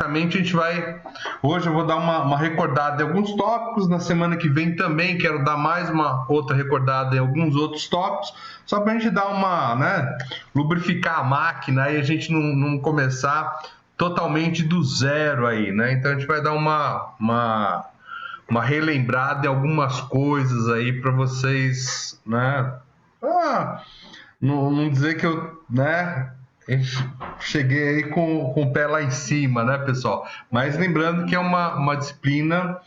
basicamente hoje eu vou dar uma recordada em alguns tópicos, na semana que vem também quero dar mais uma outra recordada em alguns outros tópicos, só para a gente dar lubrificar a máquina e a gente não começar totalmente do zero aí, né? Então a gente vai dar uma relembrada em algumas coisas aí para vocês, né? Não dizer que eu, né? Cheguei aí com o pé lá em cima, né, pessoal? Mas lembrando que é uma disciplina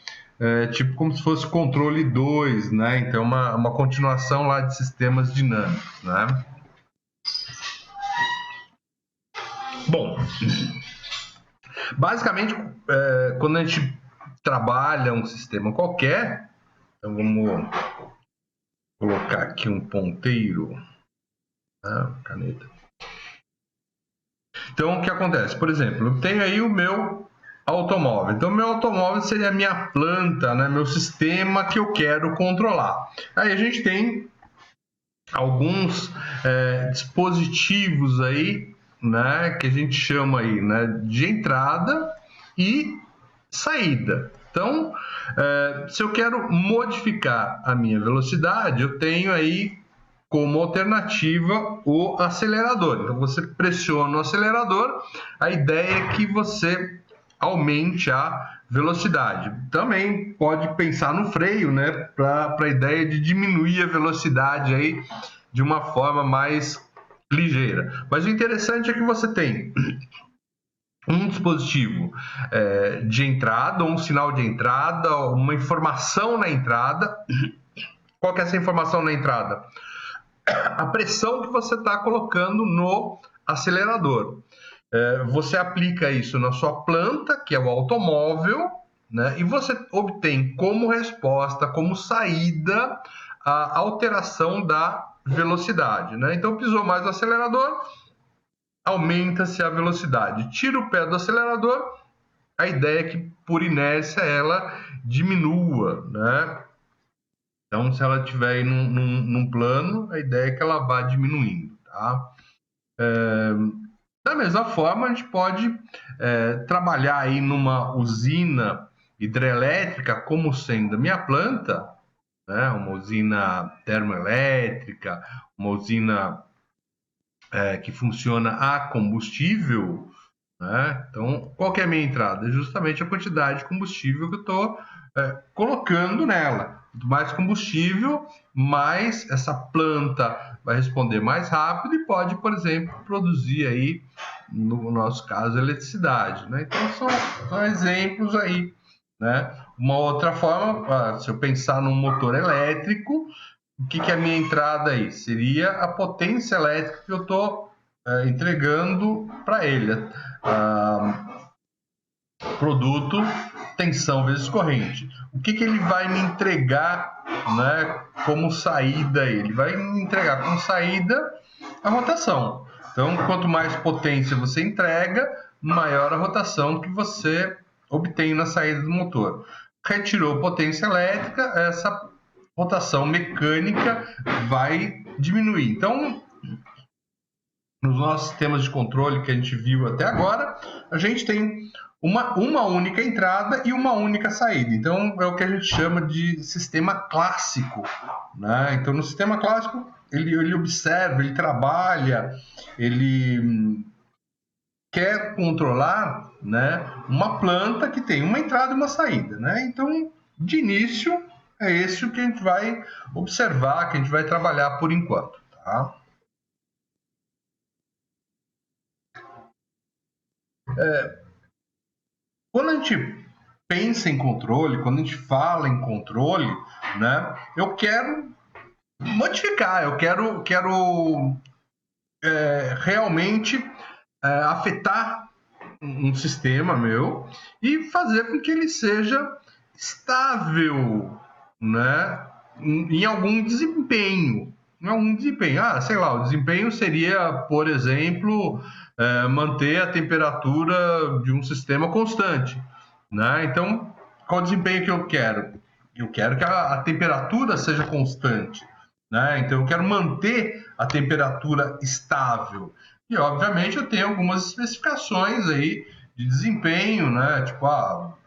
tipo como se fosse controle 2, né? Então, uma continuação lá de sistemas dinâmicos, né? Bom, basicamente, quando a gente trabalha um sistema qualquer, então vamos colocar aqui um ponteiro, né? Caneta. Então, o que acontece? Por exemplo, eu tenho aí o meu automóvel. Então, meu automóvel seria a minha planta, né? Meu sistema que eu quero controlar. Aí a gente tem alguns dispositivos aí, né? Que a gente chama aí, né? De entrada e saída. Então, se eu quero modificar a minha velocidade, eu tenho aí como alternativa o acelerador. Então você pressiona o acelerador, a ideia é que você aumente a velocidade. Também pode pensar no freio, né, para a ideia de diminuir a velocidade aí de uma forma mais ligeira. Mas o interessante é que você tem um dispositivo de entrada, um sinal de entrada, uma informação na entrada. Qual que é essa informação na entrada? A pressão que você está colocando no acelerador. Você aplica isso na sua planta, que é o automóvel, né? E você obtém como resposta, como saída, a alteração da velocidade, né? Então, pisou mais no acelerador, aumenta-se a velocidade. Tira o pé do acelerador, a ideia é que, por inércia, ela diminua, né? Então, se ela estiver aí num plano, a ideia é que ela vá diminuindo, tá? Da mesma forma, a gente pode trabalhar aí numa usina hidrelétrica como sendo a minha planta, né? Uma usina termoelétrica, uma usina que funciona a combustível, né? Então, qual que é a minha entrada? É justamente a quantidade de combustível que eu estou colocando nela. Quanto mais combustível, mais essa planta vai responder mais rápido e pode, por exemplo, produzir aí, no nosso caso, eletricidade, né? Então, são exemplos aí, né? Uma outra forma, se eu pensar num motor elétrico, o que é a minha entrada aí? Seria a potência elétrica que eu estou entregando para ele. Produto, tensão vezes corrente. O que ele vai me entregar, né, como saída? Ele vai me entregar como saída a rotação. Então, quanto mais potência você entrega, maior a rotação que você obtém na saída do motor. Retirou potência elétrica, essa rotação mecânica vai diminuir. Então, nos nossos sistemas de controle que a gente viu até agora, a gente tem uma única entrada e uma única saída. Então, é o que a gente chama de sistema clássico, né? Então, no sistema clássico, ele observa, ele trabalha, ele quer controlar, né, uma planta que tem uma entrada e uma saída, né? Então, de início, é esse o que a gente vai observar, que a gente vai trabalhar por enquanto, tá? Quando a gente pensa em controle, quando a gente fala em controle, né, eu quero modificar, eu quero realmente afetar um sistema meu e fazer com que ele seja estável, né, em algum desempenho. Sei lá, o desempenho seria, por exemplo, manter a temperatura de um sistema constante, né? Então, qual o desempenho que eu quero? Eu quero que a temperatura seja constante, né? Então, eu quero manter a temperatura estável. E, obviamente, eu tenho algumas especificações aí desempenho, né? Tipo,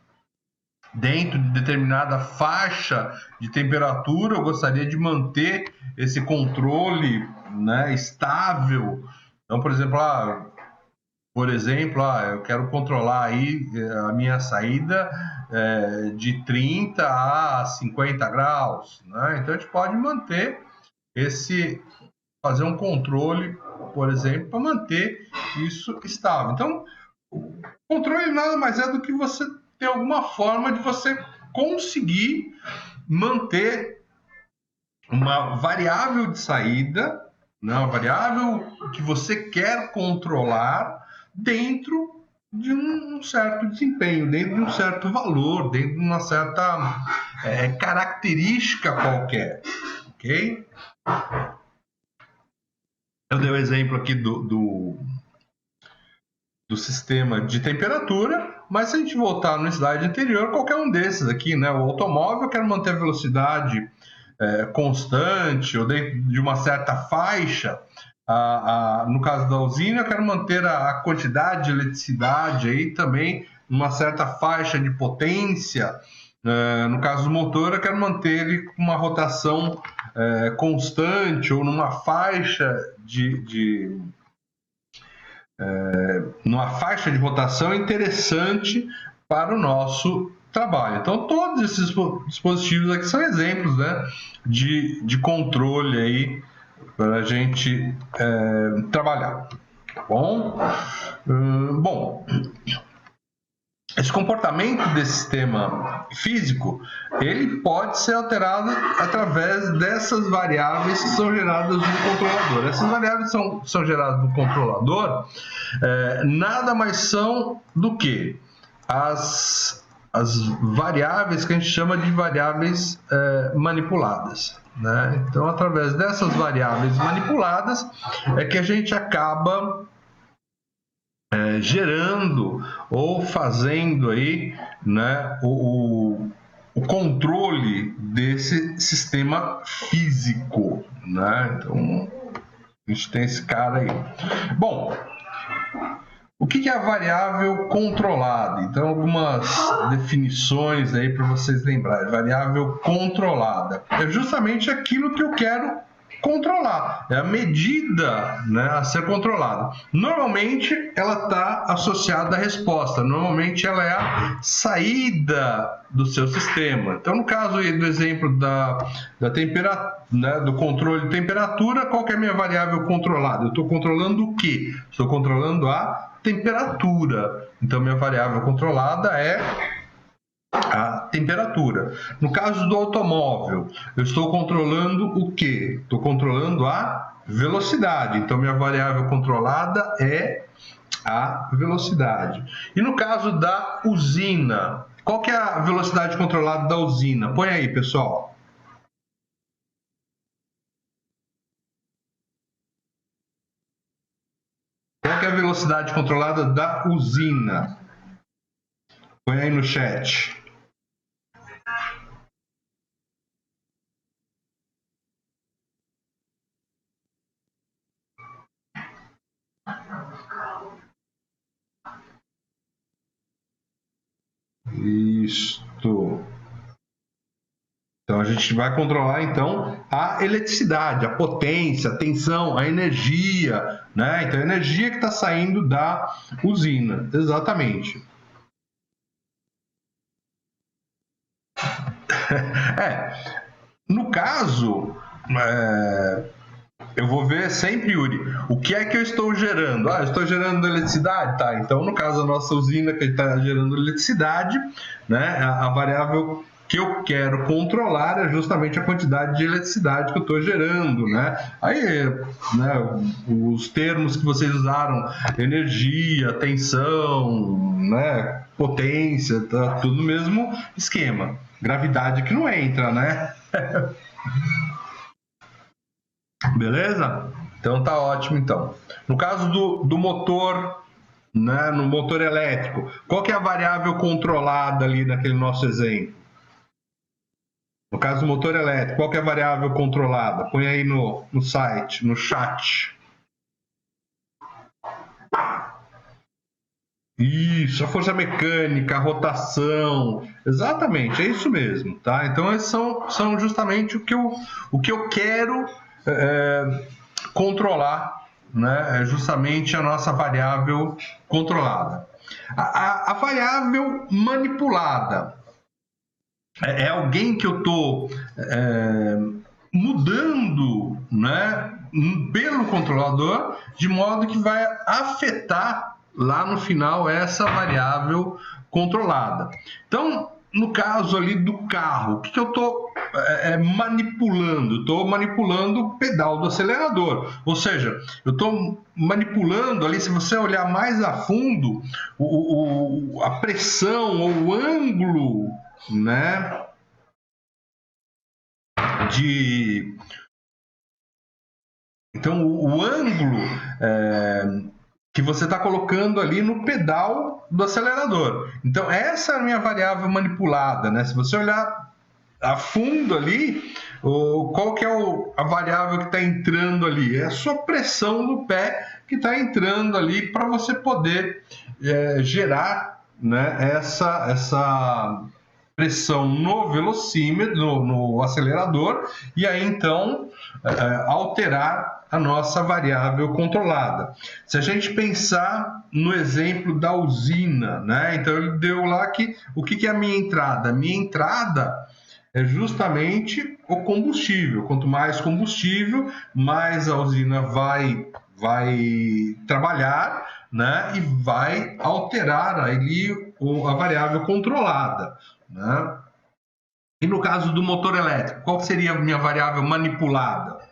dentro de determinada faixa de temperatura, eu gostaria de manter esse controle, né, estável. Então, por exemplo, eu quero controlar aí a minha saída de 30 a 50 graus, né? Então a gente pode manter fazer um controle, por exemplo, para manter isso estável. Então, o controle nada mais é do que você ter alguma forma de você conseguir manter uma variável de saída, né, uma variável que você quer controlar dentro de um certo desempenho, dentro de um certo valor, dentro de uma certa característica qualquer, ok? Eu dei o exemplo aqui do sistema de temperatura, mas se a gente voltar no slide anterior, qualquer um desses aqui, né? O automóvel, eu quero manter a velocidade constante ou dentro de uma certa faixa. No caso da usina, eu quero manter a quantidade de eletricidade aí também numa certa faixa de potência. No caso do motor, eu quero manter ele com uma rotação constante ou numa faixa numa faixa de rotação interessante para o nosso trabalho. Então, todos esses dispositivos aqui são exemplos, né, de controle aí para a gente trabalhar. Tá bom? Bom, esse comportamento desse sistema físico, ele pode ser alterado através dessas variáveis que são geradas no controlador. Essas variáveis são geradas no controlador, nada mais são do que as variáveis que a gente chama de variáveis manipuladas, né? Então, através dessas variáveis manipuladas, é que a gente acaba gerando ou fazendo aí, né, o controle desse sistema físico, né? Então, a gente tem esse cara aí. Bom, o que é a variável controlada? Então, algumas definições aí para vocês lembrarem. Variável controlada é justamente aquilo que eu quero controlar, é a medida, né, a ser controlada. Normalmente ela está associada à resposta, normalmente ela é a saída do seu sistema. Então, no caso aí do exemplo da temperatura, né, do controle de temperatura, qual que é a minha variável controlada? Eu estou controlando o quê? Estou controlando a temperatura. Então, minha variável controlada é a temperatura. No caso do automóvel, eu estou controlando o quê? Estou controlando a velocidade. Então, minha variável controlada é a velocidade. E no caso da usina, qual que é a velocidade controlada da usina? Põe aí, pessoal. Qual que é a velocidade controlada da usina? Põe aí no chat. Isto. Então a gente vai controlar então a eletricidade, a potência, a tensão, a energia, né? Então a energia que está saindo da usina, exatamente. No caso, eu vou ver sempre, Yuri, o que é que eu estou gerando? Eu estou gerando eletricidade, tá? Então, no caso da nossa usina que está gerando eletricidade, né, a variável que eu quero controlar é justamente a quantidade de eletricidade que eu estou gerando, né? Aí, né, os termos que vocês usaram, energia, tensão, né, potência, tá tudo no mesmo esquema. Gravidade que não entra, né? Beleza? Então tá ótimo então. No caso do motor, né, no motor elétrico, qual que é a variável controlada ali naquele nosso exemplo? No caso do motor elétrico, qual que é a variável controlada? Põe aí no site, no chat. Isso, a força mecânica, a rotação, exatamente, é isso mesmo, tá? Então, esses são justamente o que eu quero controlar, né? É justamente a nossa variável controlada. A variável manipulada é alguém que eu estou mudando, né, pelo controlador, de modo que vai afetar lá no final essa variável controlada. Então, no caso ali do carro, o que eu estou manipulando? Estou manipulando o pedal do acelerador, ou seja, eu estou manipulando ali, se você olhar mais a fundo, a pressão ou o ângulo, né, de então o ângulo que você está colocando ali no pedal do acelerador. Então essa é a minha variável manipulada, né? Se você olhar a fundo ali, qual que é a variável que está entrando ali? É a sua pressão no pé que está entrando ali para você poder gerar, né, essa pressão no velocímetro, no acelerador, e aí então alterar a nossa variável controlada. Se a gente pensar no exemplo da usina, né? Então ele deu lá que o que é a minha entrada? A minha entrada é justamente o combustível. Quanto mais combustível, mais a usina vai trabalhar, né? E vai alterar ali a variável controlada, né? E no caso do motor elétrico, qual seria a minha variável manipulada?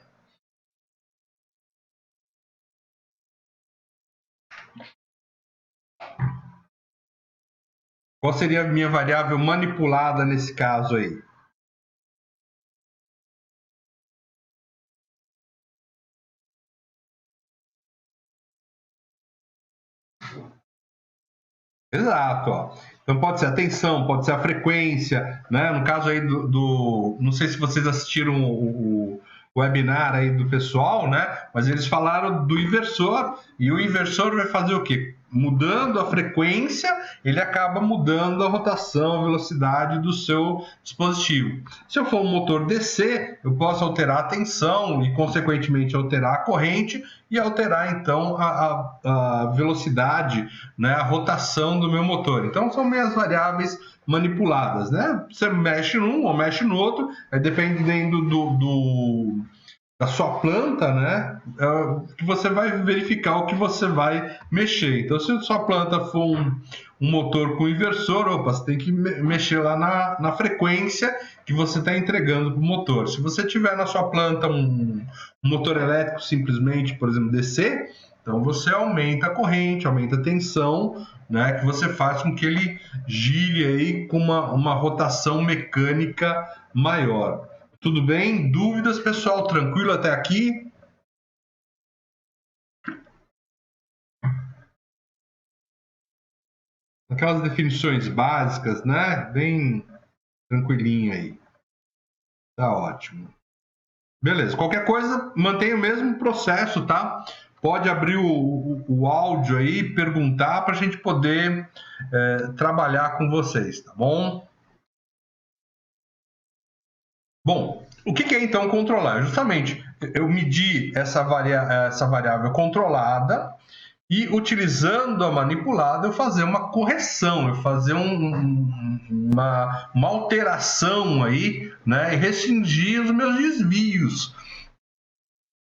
Qual seria a minha variável manipulada nesse caso aí? Exato, ó. Então pode ser a tensão, pode ser a frequência, né? No caso aí não sei se vocês assistiram o webinar aí do pessoal, né? Mas eles falaram do inversor e o inversor vai fazer o quê? Mudando a frequência, ele acaba mudando a rotação, a velocidade do seu dispositivo. Se eu for um motor DC, eu posso alterar a tensão e, consequentemente, alterar a corrente e alterar, então, a velocidade, né, a rotação do meu motor. Então, são minhas variáveis manipuladas, né? Você mexe num ou mexe no outro, dependendo da sua planta, né, que você vai verificar o que você vai mexer. Então, se a sua planta for um motor com inversor, opa, você tem que mexer lá na frequência que você está entregando para o motor. Se você tiver na sua planta um motor elétrico simplesmente, por exemplo, DC, então você aumenta a corrente, aumenta a tensão, né, que você faz com que ele gire aí com uma rotação mecânica maior. Tudo bem? Dúvidas, pessoal? Tranquilo até aqui? Aquelas definições básicas, né? Bem tranquilinho aí. Tá ótimo. Beleza. Qualquer coisa, mantenha o mesmo processo, tá? Pode abrir o áudio aí, perguntar para a gente poder trabalhar com vocês, tá bom? Bom, o que é então controlar? Justamente eu medir essa variável controlada e, utilizando a manipulada, eu fazer uma correção, eu fazer uma alteração aí, né, e rescindir os meus desvios,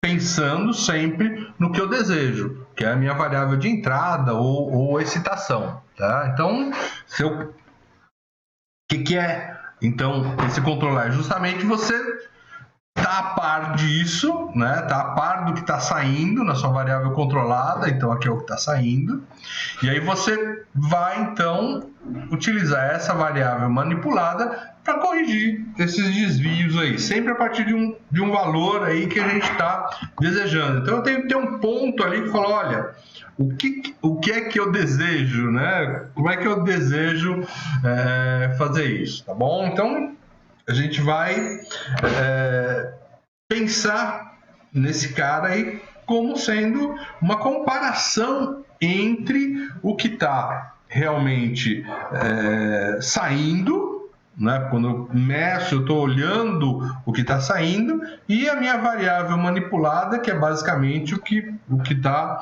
pensando sempre no que eu desejo, que é a minha variável de entrada ou excitação, tá? Então, o que é então esse controlar? Justamente você tá a par disso, né? Tá a par do que está saindo na sua variável controlada, então aqui é o que está saindo. E aí você vai então utilizar essa variável manipulada para corrigir esses desvios aí, sempre a partir de um valor aí que a gente está desejando. Então eu tenho que ter um ponto ali que fala, olha, o que é que eu desejo, né? Como é que eu desejo fazer isso, tá bom? Então a gente vai pensar nesse cara aí como sendo uma comparação entre o que está realmente saindo, né? Quando eu meço, eu estou olhando o que está saindo, e a minha variável manipulada, que é basicamente o que está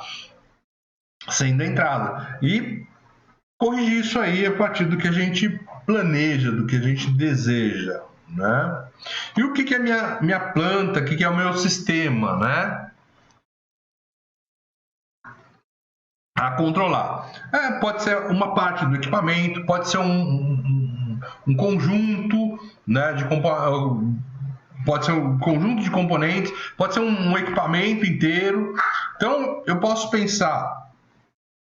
sendo a entrada. E corrigir isso aí a partir do que a gente planeja, do que a gente deseja, né? E o que é minha planta, o que é o meu sistema, né? A controlar. Pode ser uma parte do equipamento, pode ser um conjunto, né, pode ser um conjunto de componentes, pode ser um equipamento inteiro. Então, eu posso pensar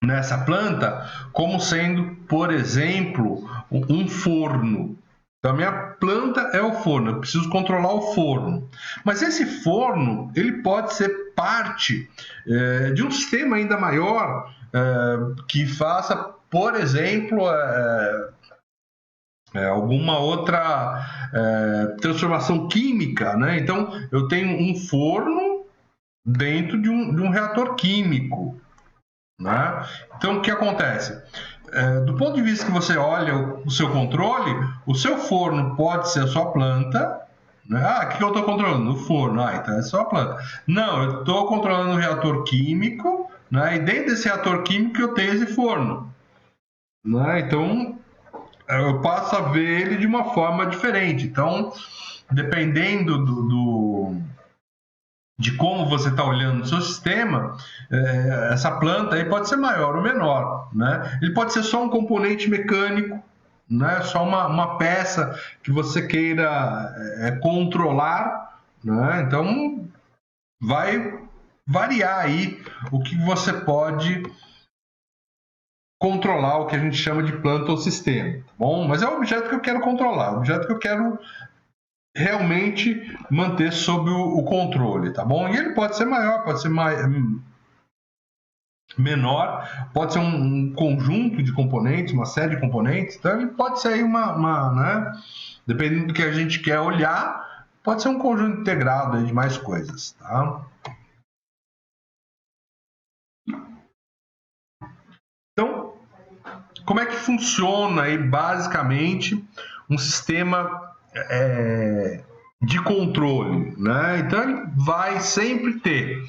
nessa planta como sendo, por exemplo, um forno. Então, a minha planta é o forno, eu preciso controlar o forno. Mas esse forno, ele pode ser parte de um sistema ainda maior, que faça, por exemplo, alguma outra transformação química, né? Então, eu tenho um forno dentro de um reator químico, né? Então, o que acontece? Do ponto de vista que você olha o seu controle, o seu forno pode ser a sua planta, né? O que eu estou controlando? O forno. Então é só a planta. Não, eu estou controlando o reator químico, né? E dentro desse reator químico eu tenho esse forno, né? Então, eu passo a ver ele de uma forma diferente. Então, dependendo de como você está olhando o seu sistema, essa planta aí pode ser maior ou menor, né? Ele pode ser só um componente mecânico, né? Só uma peça que você queira controlar, né? Então, vai variar aí o que você pode controlar, o que a gente chama de planta ou sistema, tá bom? Mas é o objeto que eu quero controlar, o objeto que eu quero realmente manter sob o controle, tá bom? E ele pode ser maior, pode ser menor, pode ser um conjunto de componentes, uma série de componentes, então ele pode ser aí né? Dependendo do que a gente quer olhar, pode ser um conjunto integrado aí de mais coisas, tá? Então, como é que funciona aí basicamente um sistema de controle, né? Então ele vai sempre ter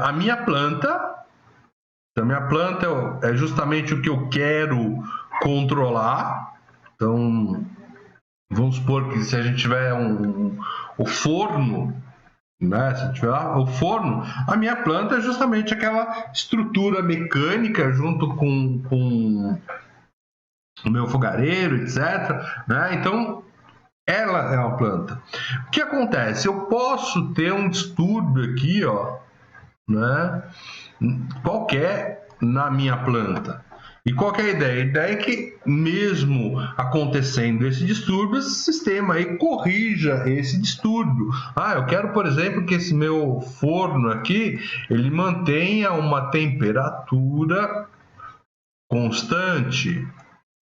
a minha planta. Então, minha planta é justamente o que eu quero controlar. Então, vamos supor que se a gente tiver o forno, né? Se tiver o forno, a minha planta é justamente aquela estrutura mecânica junto com o meu fogareiro, etc., né? Então, ela é uma planta. O que acontece? Eu posso ter um distúrbio aqui, ó, né? Qualquer na minha planta. E qual que é a ideia? A ideia é que, mesmo acontecendo esse distúrbio, esse sistema aí corrija esse distúrbio. Eu quero, por exemplo, que esse meu forno aqui, ele mantenha uma temperatura constante,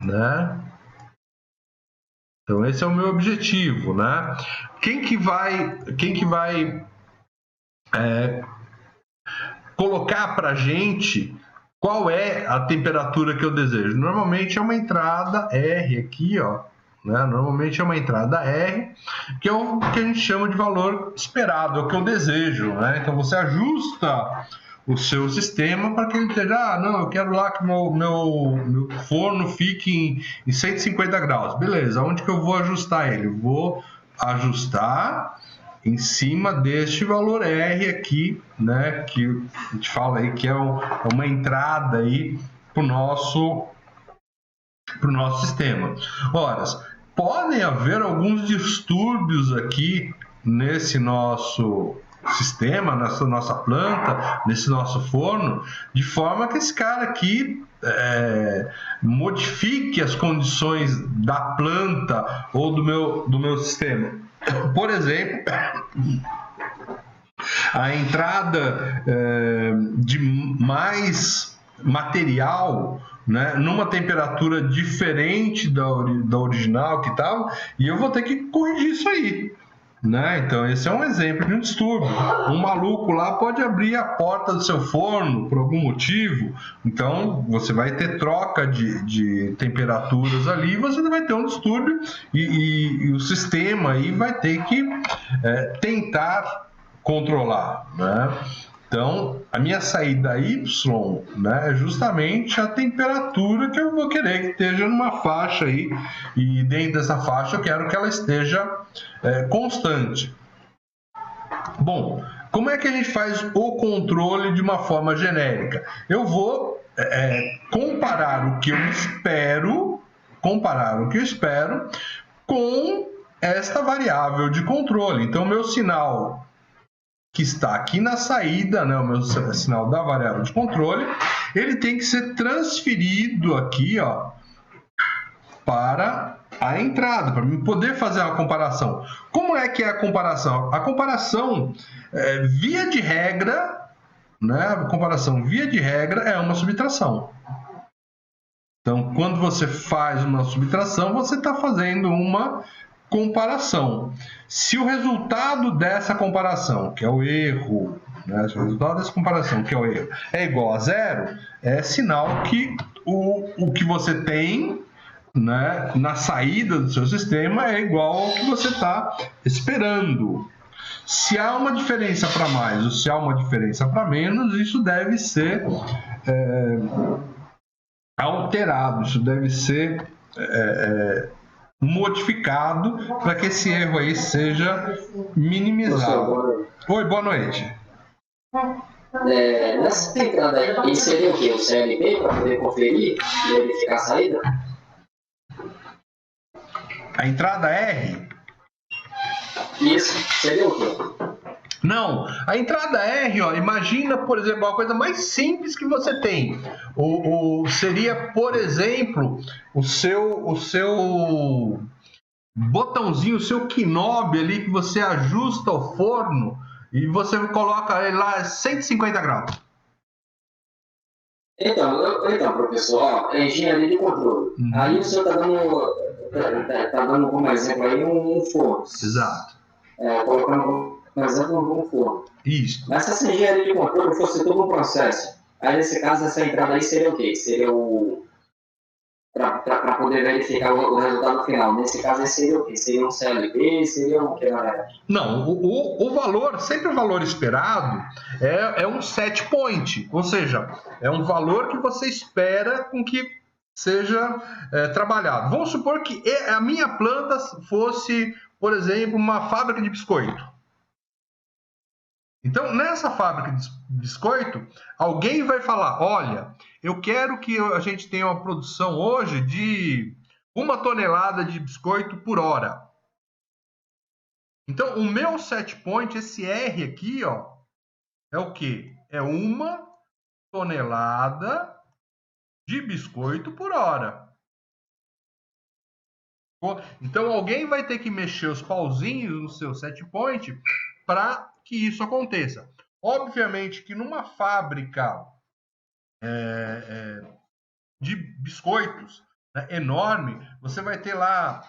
né? Então, esse é o meu objetivo, né? Quem que vai colocar para a gente qual é a temperatura que eu desejo? Normalmente é uma entrada R aqui, ó, né? Normalmente é uma entrada R, que é o que a gente chama de valor esperado, é o que eu desejo, né? Então você ajusta o seu sistema para que ele esteja, não, eu quero lá que meu forno fique em 150 graus. Beleza, onde que eu vou ajustar ele? Eu vou ajustar em cima deste valor R aqui, né, que a gente fala aí que é uma entrada aí para o nosso sistema. Ora, podem haver alguns distúrbios aqui nesse nosso sistema, nessa nossa planta, nesse nosso forno, de forma que esse cara aqui modifique as condições da planta ou do meu sistema. Por exemplo, a entrada de mais material, né, numa temperatura diferente da original que tal, e eu vou ter que corrigir isso aí, Né? Então, esse é um exemplo de um distúrbio. Um maluco lá pode abrir a porta do seu forno por algum motivo, então você vai ter troca de temperaturas ali, você vai ter um distúrbio e o sistema aí vai ter que tentar controlar, né? Então, a minha saída Y, né, é justamente a temperatura que eu vou querer que esteja numa faixa aí, e dentro dessa faixa eu quero que ela esteja constante. Bom, como é que a gente faz o controle de uma forma genérica? Eu vou comparar o que eu espero com esta variável de controle. Então, meu sinal que está aqui na saída, né, o meu sinal da variável de controle, ele tem que ser transferido aqui, ó, para a entrada, para eu poder fazer uma comparação. Como é que é a comparação? A comparação, via de regra, né, a comparação via de regra é uma subtração. Então, quando você faz uma subtração, você está fazendo uma comparação. Se o resultado dessa comparação, que é o erro, né, se o resultado dessa comparação, que é o erro, é igual a zero, é sinal que o que você tem, né, na saída do seu sistema é igual ao que você está esperando. Se há uma diferença para mais ou se há uma diferença para menos, isso deve ser alterado, isso deve ser modificado para que esse erro aí seja minimizado. Oi, boa noite. Nessa entrada aí, seria o quê? O CLP para poder conferir e verificar a saída? A entrada R? Isso, seria o quê? Não, a entrada R, ó, imagina, por exemplo, a coisa mais simples que você tem. Seria, por exemplo, o seu botãozinho, o seu knob ali que você ajusta o forno e você coloca ele lá 150 graus. Então, professor, ó, é engenharia de controle. Aí o senhor tá dando como exemplo aí um forno. Exato. Colocando como exemplo um forno. Isso. Mas se essa engenharia de controle fosse todo um processo, aí nesse caso essa entrada aí seria o quê? Seria o para poder verificar o resultado final. Nesse caso, aí seria o quê? Seria um CLP? Seria o que, galera? Não, o valor, sempre o valor esperado é um set point, ou seja, é um valor que você espera com que seja trabalhado. Vamos supor que a minha planta fosse, por exemplo, uma fábrica de biscoito. Então, nessa fábrica de biscoito, alguém vai falar: olha, eu quero que a gente tenha uma produção hoje de 1 tonelada de biscoito por hora. Então, o meu set point, esse R aqui, ó, é o quê? É 1 tonelada de biscoito por hora. Então, alguém vai ter que mexer os pauzinhos no seu set point para que isso aconteça. Obviamente que numa fábrica de biscoitos, né, enorme, você vai ter lá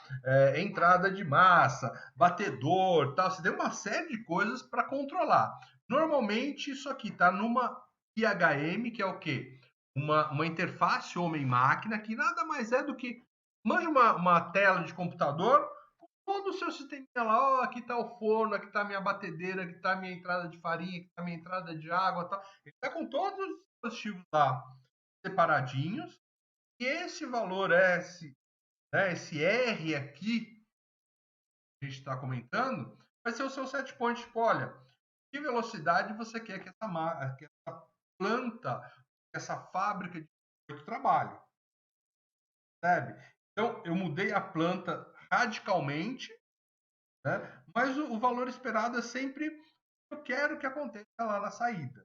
entrada de massa, batedor, tal. Você tem uma série de coisas para controlar. Normalmente isso aqui está numa IHM, que é o quê? Uma interface homem-máquina, que nada mais é do que uma tela de computador com todo o seu sistema lá. Aqui está o forno, aqui está a minha batedeira, aqui está a minha entrada de farinha, aqui está a minha entrada de água. Tal. Ele está com todos os dispositivos lá separadinhos, e esse valor S, né, esse R aqui que a gente está comentando, vai ser o seu set point. Tipo, olha, que velocidade você quer que essa planta, que essa fábrica de trabalhe, sabe? Então, eu mudei a planta radicalmente, né, mas o valor esperado é sempre eu quero que aconteça lá na saída.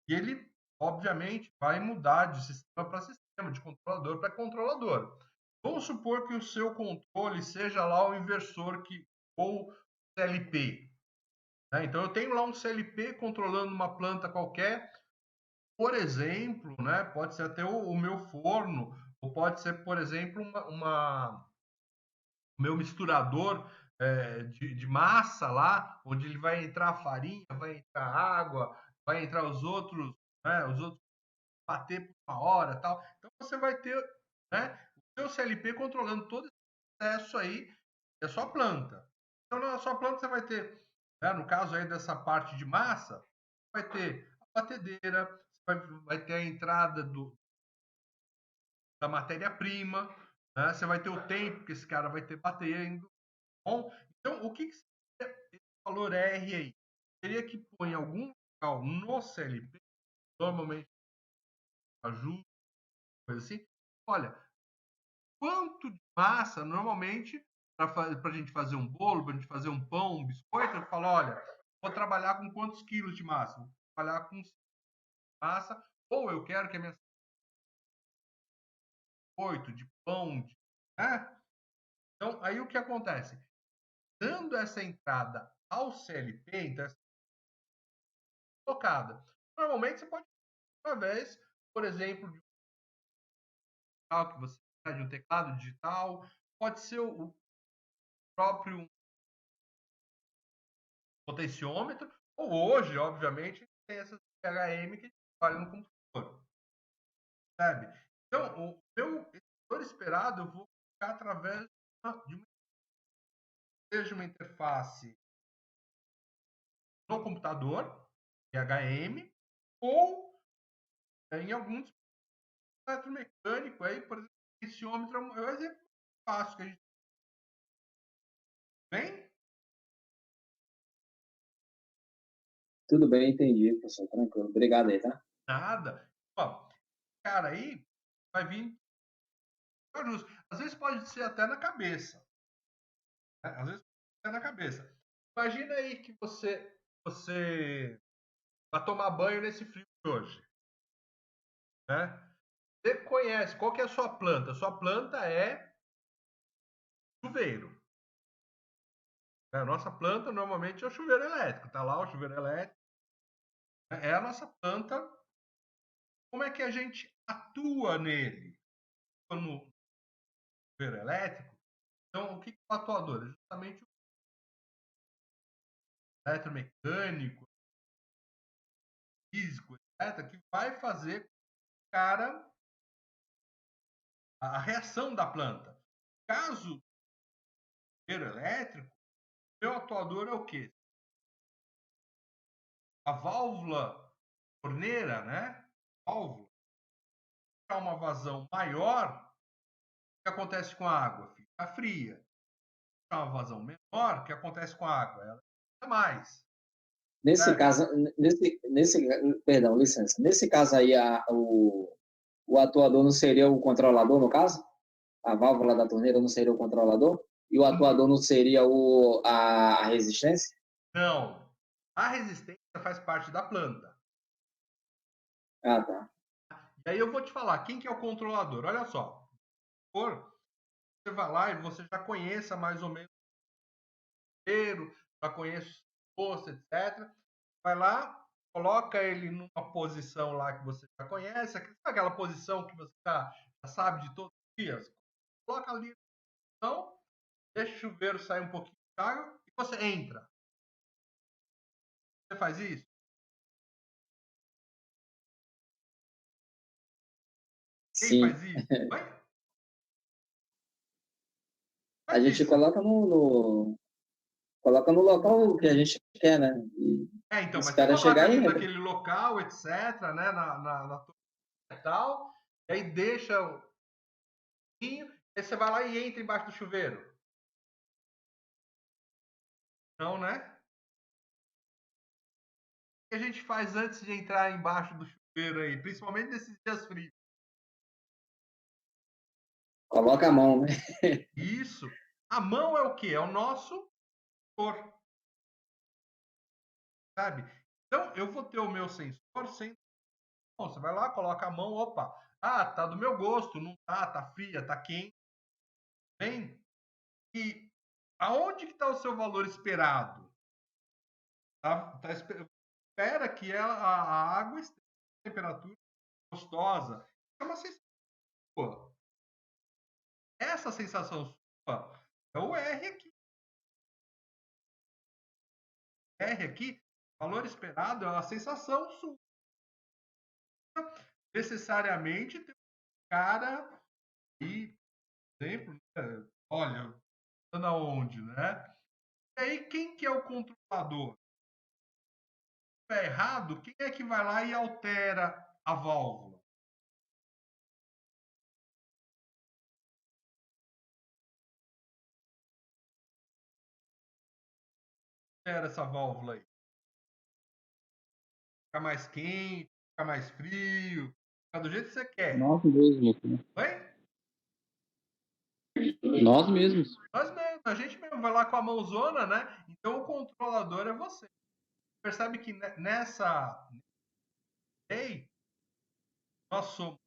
E ele, obviamente, vai mudar de sistema para sistema, de controlador para controlador. Vamos supor que o seu controle seja lá o inversor ou CLP. Né? Então, eu tenho lá um CLP controlando uma planta qualquer, por exemplo, né? Pode ser até o meu forno, ou pode ser, por exemplo, o meu misturador de massa lá, onde ele vai entrar farinha, vai entrar água, vai entrar os outros, né, bater por uma hora, tal. Então você vai ter, né, o seu CLP controlando todo esse processo aí, é só planta. Então na sua planta você vai ter, né, no caso aí dessa parte de massa, vai ter a batedeira, vai ter a entrada da matéria-prima, né? Você vai ter o tempo que esse cara vai ter batendo. Bom, então o que seria esse valor R aí? Teria que pôr em algum local no CLP, normalmente ajuda, coisa assim. Olha, quanto de massa normalmente para a gente fazer um bolo, para a gente fazer um pão, um biscoito, eu falo, olha, vou trabalhar com quantos quilos de massa? Vou trabalhar com massa, ou eu quero que a minha 8 de pão, né? Então, aí o que acontece? Dando essa entrada ao CLP, então essa colocada. Normalmente você pode, através, por exemplo, de que você de um teclado digital, pode ser o próprio potenciômetro, ou hoje, obviamente, tem essas HM que trabalham no computador, sabe? Então, o meu editor esperado eu vou colocar através seja uma interface no computador, HM, ou em alguns eletromecânico aí, por exemplo, tensiômetro é um exemplo fácil que a gente tem. Tudo bem, entendi, professor. Tranquilo. Obrigado aí, tá? Nada. Ó, cara, aí vai vir. Às vezes pode ser até na cabeça. Né? Às vezes pode ser até na cabeça. Imagina aí que você vai tomar banho nesse frio de hoje. Né? Você conhece qual que é a sua planta? A sua planta é chuveiro. A nossa planta normalmente é o chuveiro elétrico. Tá lá o chuveiro elétrico. É a nossa planta. Como é que a gente atua nele? No chuveiro elétrico. Então, o que é o atuador? É justamente o eletromecânico, físico, etc., que vai fazer com o cara a reação da planta. Caso chuveiro elétrico, meu atuador é o quê? A válvula torneira, né? Válvula, para uma vazão maior, o que acontece com a água? Fica fria. Para uma vazão menor, o que acontece com a água? Ela fica mais. Nesse Sabe? caso, perdão, licença. Nesse caso aí, o atuador não seria o controlador, no caso? A válvula da torneira não seria o controlador? E o atuador não seria a resistência? Não. A resistência faz parte da planta. Ah, tá. E aí eu vou te falar, quem que é o controlador? Olha só. Você vai lá e você já conheça mais ou menos o cheiro, já conhece o gosto, etc. Vai lá, coloca ele numa posição lá que você já conhece, aquela posição que você já sabe de todos os dias. Coloca ali, então, deixa o chuveiro sair um pouquinho de água e você entra. Você faz isso? Quem Sim. faz isso? Vai? A Faz gente isso. coloca no local que a gente quer, né? E Então, mas você espera coloca chegar e ali entra. naquele local, etc., né, na e tal, e aí deixa o pouquinho, aí você vai lá e entra embaixo do chuveiro. Não, né? O que a gente faz antes de entrar embaixo do chuveiro aí, principalmente nesses dias frios? Coloca a mão, né? Isso. A mão é o quê? É o nosso sensor, sabe? Então, eu vou ter o meu sensor sem. Bom, você vai lá, coloca a mão, opa, tá do meu gosto, não tá fria, tá quente, bem? E aonde que está o seu valor esperado? Espera que a água esteja em temperatura gostosa. É uma sensação sua. Essa sensação sua é o R aqui. R aqui, valor esperado é uma sensação sua. Necessariamente tem um cara e, por exemplo, né, olha, na onde, né? E aí, quem que é o controlador? Se estiver errado, quem é que vai lá e altera a válvula? Altera essa válvula aí. Fica mais quente, fica mais frio, fica do jeito que você quer. Nós mesmos, né? Oi? Nós mesmos. Nós mesmos, a gente mesmo vai lá com a mãozona, né? Então o controlador é você. Percebe que nessa lei, nós somos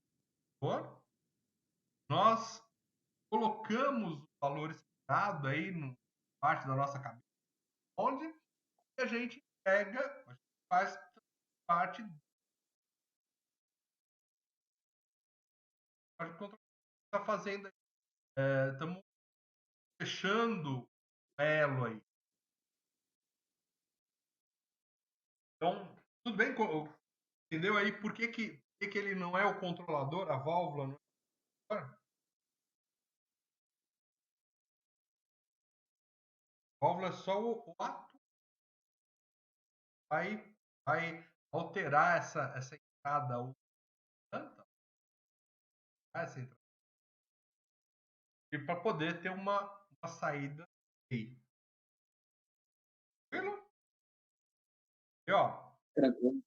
nós colocamos o valor esperado aí no parte da nossa cabeça, onde a gente pega, a gente faz parte do controle que está fazendo. Estamos fechando o elo aí. Então, tudo bem? Entendeu aí por que ele não é o controlador, a válvula não é o controlador? A válvula é só o ato. Vai alterar essa entrada ou planta, essa entrada, e para poder ter uma saída aí. Tranquilo? E ó, Tranquilo. o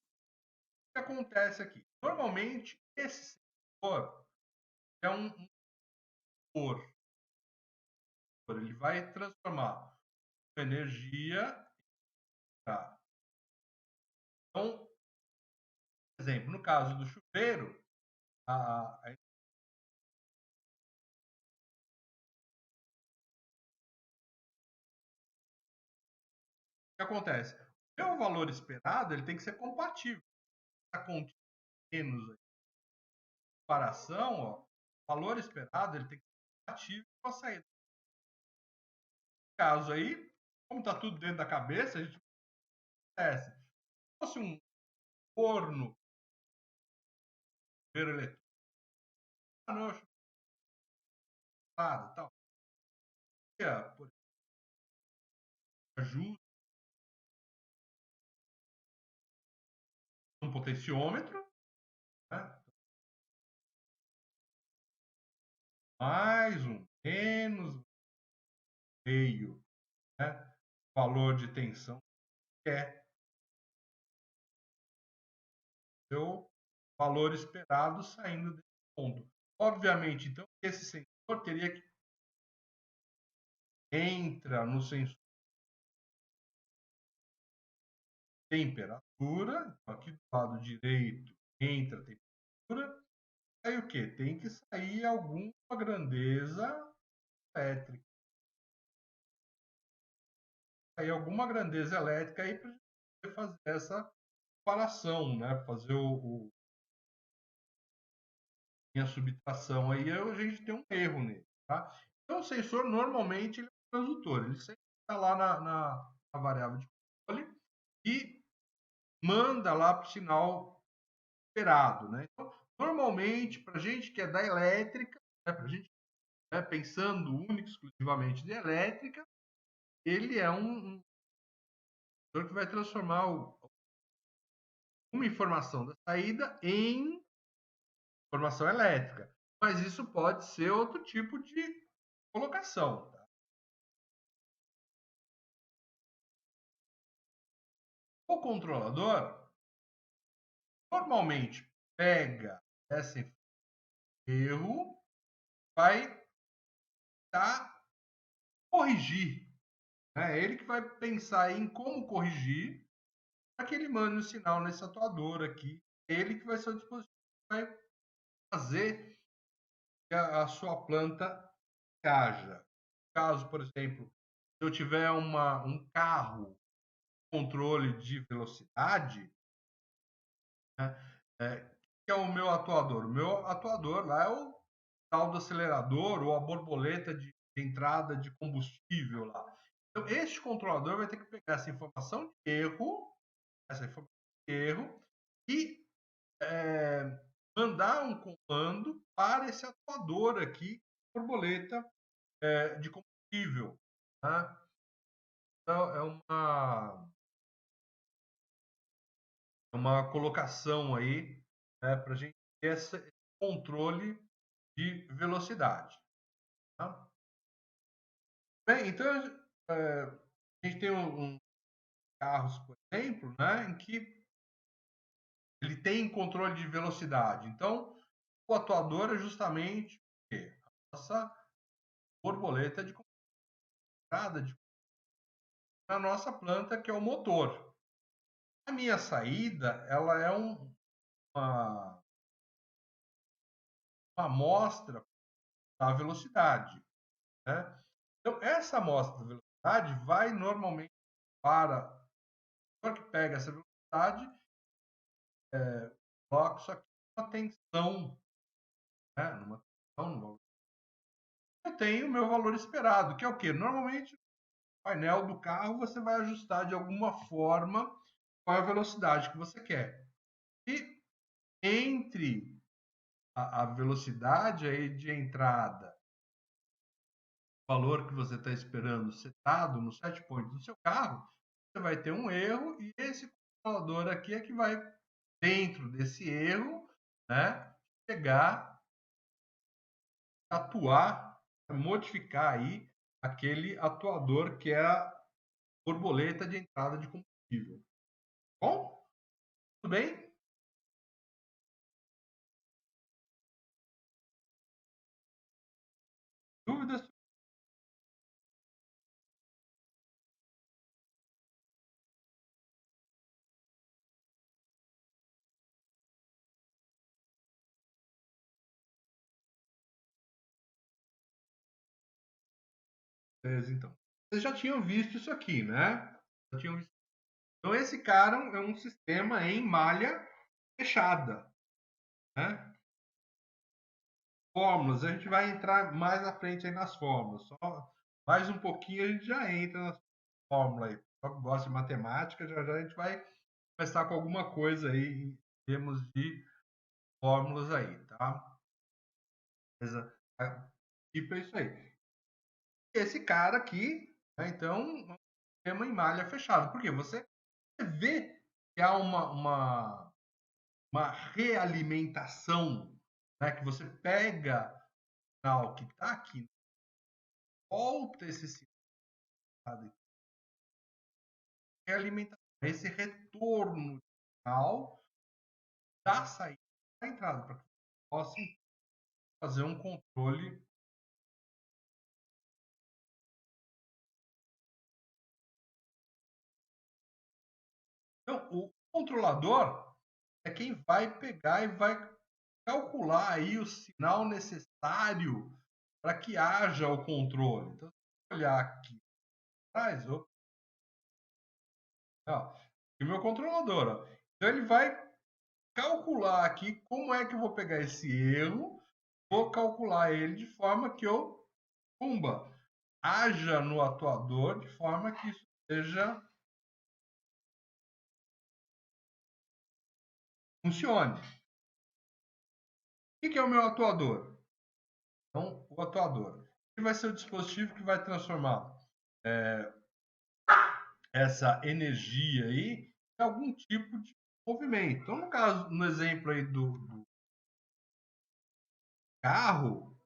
que acontece aqui? Normalmente, esse sensor é um motor. Ele vai transformar energia em carga. Então, por exemplo, no caso do chuveiro, o que acontece? O meu valor esperado ele tem que ser compatível. Está contido menos aí. Comparação, ó, o valor esperado ele tem que ser compatível com a saída. No caso aí, como está tudo dentro da cabeça, a gente acontece. Se fosse um forno, chuveiro eletrônico, não, chuveiro e tal. Por exemplo, ajuda um potenciômetro, né? Mais um, menos meio, né? Valor de tensão que é o valor esperado saindo desse ponto. Obviamente, então, esse sensor teria que entra no sensor temperatura, aqui do lado direito entra a temperatura, aí o que? Tem que sair alguma grandeza elétrica. Aí alguma grandeza elétrica aí para a gente fazer essa comparação, né? Fazer minha subtração aí, a gente tem um erro nele, tá? Então o sensor normalmente ele é um transdutor, ele sempre está lá na variável de controle e manda lá para o sinal esperado, né? Então, normalmente, para a gente que é da elétrica, né, para a gente pensando único exclusivamente de elétrica, ele é um sensor que vai transformar uma informação da saída em informação elétrica. Mas isso pode ser outro tipo de colocação. Tá? O controlador normalmente pega esse erro, vai corrigir. É ele que vai pensar em como corrigir para que ele mande um sinal nesse atuador aqui. Ele que vai ser o dispositivo que vai fazer que a sua planta reaja. No caso, por exemplo, se eu tiver um carro controle de velocidade, né, que é o meu atuador? O meu atuador lá é o tal do acelerador ou a borboleta de entrada de combustível lá. Então, este controlador vai ter que pegar essa informação de erro, e mandar um comando para esse atuador aqui, borboleta de combustível. Tá? Então, é uma colocação aí para a gente ter esse controle de velocidade. Tá? Bem, então a gente tem carros, por exemplo, né, em que ele tem controle de velocidade. Então, o atuador é justamente o quê? A nossa borboleta de entrada na nossa planta, que é o motor. A minha saída, ela é uma amostra da velocidade. Né? Então, essa amostra da velocidade vai normalmente para o que pega essa velocidade, coloca isso aqui numa tensão, né? Numa tensão, no valor. Eu tenho o meu valor esperado, que é o quê? Normalmente, no painel do carro, você vai ajustar de alguma forma qual é a velocidade que você quer. E entre a velocidade aí de entrada, o valor que você está esperando setado no set point do seu carro, você vai ter um erro e esse controlador aqui é que vai, dentro desse erro, né, chegar, atuar, modificar aí aquele atuador que é a borboleta de entrada de combustível. Bom? Tudo bem? Dúvidas? Então, vocês já tinham visto isso aqui, né? Já tinham visto. Então, esse cara é um sistema em malha fechada, né? Fórmulas, a gente vai entrar mais à frente aí nas fórmulas. Só mais um pouquinho a gente já entra nas fórmulas aí. Só que gosta de matemática, já a gente vai começar com alguma coisa aí em termos de fórmulas aí, tá? Beleza? Tipo é isso aí. Esse cara aqui, né, então, é um sistema em malha fechada. Por quê? Você vê que há uma realimentação, né, que você pega o sinal que está aqui, volta esse sinal, realimentação, esse retorno de sinal da saída da entrada, para que você possa fazer um controle. Então, o controlador é quem vai pegar e vai calcular aí o sinal necessário para que haja o controle. Então, se eu olhar aqui atrás, o meu controlador, ó. Então ele vai calcular aqui como é que eu vou pegar esse erro, vou calcular ele de forma que eu, haja no atuador de forma que isso seja funcione. O que é o meu atuador? Então, o atuador ele vai ser o dispositivo que vai transformar essa energia aí em algum tipo de movimento. Então, no caso, no exemplo aí do carro,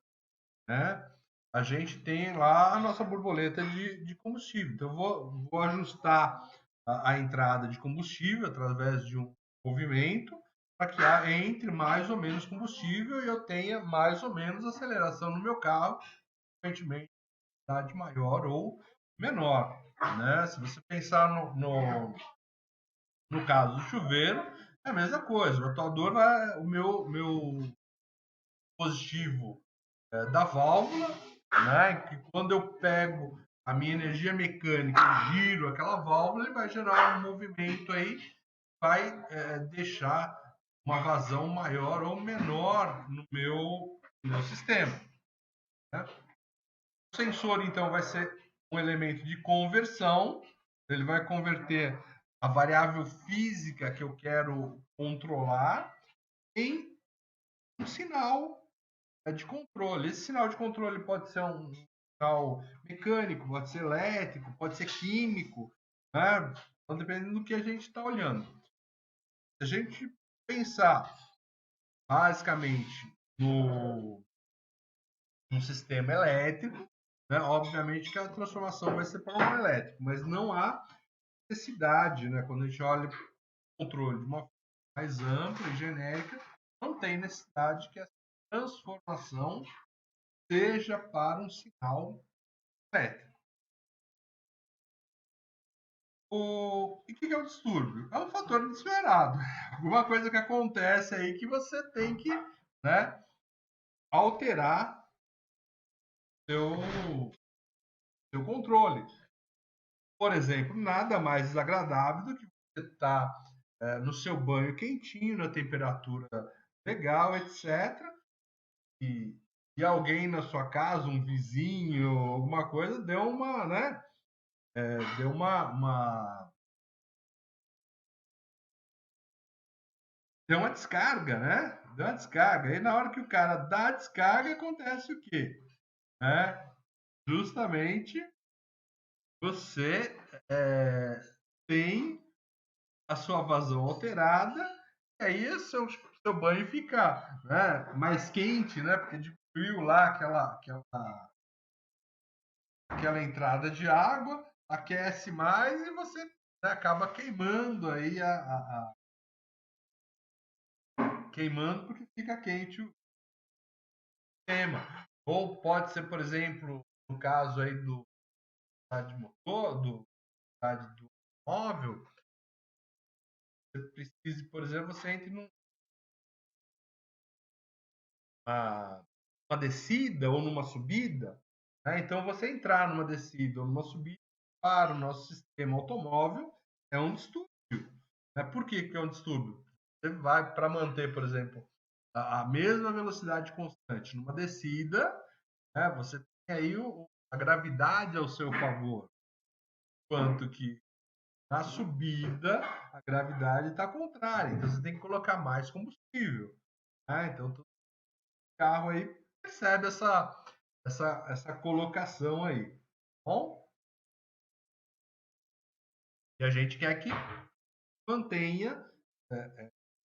né, a gente tem lá a nossa borboleta de combustível. Então, eu vou ajustar a entrada de combustível através de um movimento para que entre mais ou menos combustível e eu tenha mais ou menos aceleração no meu carro, frequentemente velocidade maior ou menor. Né? Se você pensar no caso do chuveiro, é a mesma coisa. O atuador vai, o meu dispositivo da válvula, né? Que quando eu pego a minha energia mecânica e giro aquela válvula, ele vai gerar um movimento aí, vai deixar uma vazão maior ou menor no meu sistema. Né? O sensor, então, vai ser um elemento de conversão, ele vai converter a variável física que eu quero controlar em um sinal de controle. Esse sinal de controle pode ser um sinal mecânico, pode ser elétrico, pode ser químico, né? Então, dependendo do que a gente está olhando. Se a gente pensar basicamente num sistema elétrico, né? Obviamente que a transformação vai ser para um elétrico, mas não há necessidade, né? Quando a gente olha o controle de uma forma mais ampla e genérica, não tem necessidade que essa transformação seja para um sinal elétrico. E o que é o distúrbio? É um fator inesperado. Alguma coisa que acontece aí que você tem que, né, alterar seu, seu controle. Por exemplo, nada mais desagradável do que você estar no seu banho quentinho, na temperatura legal, etc. E alguém na sua casa, um vizinho, alguma coisa, deu uma, né? Deu deu uma descarga, né? Deu uma descarga. E na hora que o cara dá a descarga, acontece o quê? Justamente você tem a sua vazão alterada, e aí o seu banho fica, né, mais quente, né? Porque diminuiu lá aquela entrada de água, aquece mais e você, né, acaba queimando aí queimando porque fica quente o sistema. Ou pode ser, por exemplo, no caso aí de motor, do móvel, você precisa, por exemplo, você entra numa descida ou numa subida, né? Então você entrar numa descida ou numa subida para o nosso sistema automóvel é um distúrbio. Né? Por que é um distúrbio? Você vai para manter, por exemplo, a mesma velocidade constante numa descida, né? Você tem aí a gravidade ao seu favor, quanto que na subida a gravidade está contrária, então você tem que colocar mais combustível. Né? Então todo carro aí percebe essa colocação aí. Bom? E a gente quer que mantenha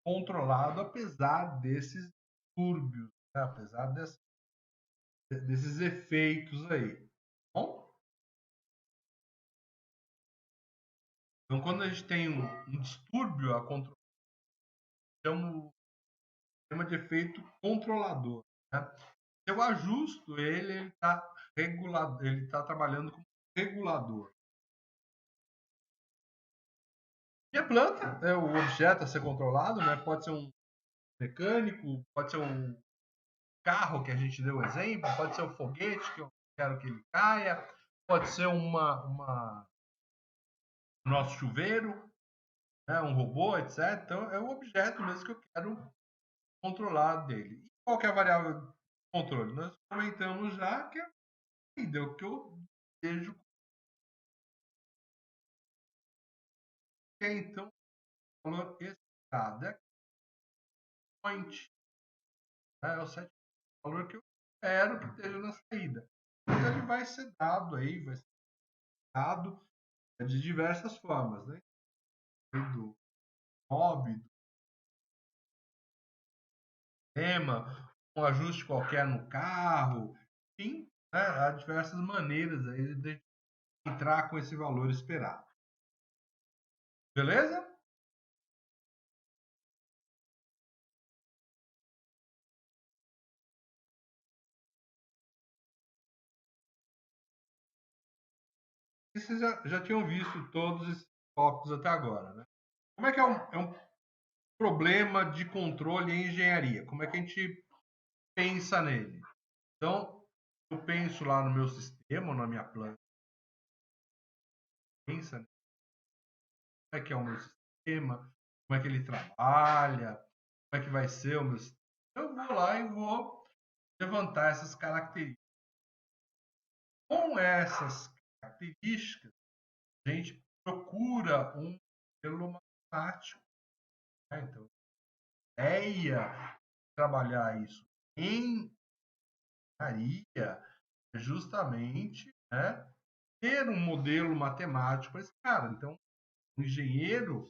controlado apesar desses distúrbios, né? Apesar desses efeitos aí. Bom? Então, quando a gente tem um distúrbio a controlar, chama de efeito controlador. Né? Se eu ajusto ele está trabalhando como regulador. E a planta é o objeto a ser controlado, né? Pode ser um mecânico, pode ser um carro que a gente deu o exemplo, pode ser um foguete que eu quero que ele caia, pode ser nosso chuveiro, né? Um robô, etc. Então é o objeto mesmo que eu quero controlar dele. E qual que é a variável de controle? Nós comentamos já que é o que eu desejo. Que é então o valor esperado. É point, né? É o set valor que eu espero que esteja na saída. Então ele vai ser dado aí, vai ser dado de diversas formas, né? Do hobby, do tema, um ajuste qualquer no carro, enfim, né? Há diversas maneiras aí de entrar com esse valor esperado. Beleza? Vocês já tinham visto todos esses tópicos até agora, né? Como é que é um problema de controle em engenharia? Como é que a gente pensa nele? Então, eu penso lá no meu sistema, na minha planta, pensa, né? Como é que é o meu sistema, como é que ele trabalha, como é que vai ser o meu sistema. Eu vou lá e vou levantar essas características. Com essas características, a gente procura um modelo matemático, né? Então, a ideia de trabalhar isso em engenharia é justamente, né, ter um modelo matemático para esse cara. Então, o engenheiro,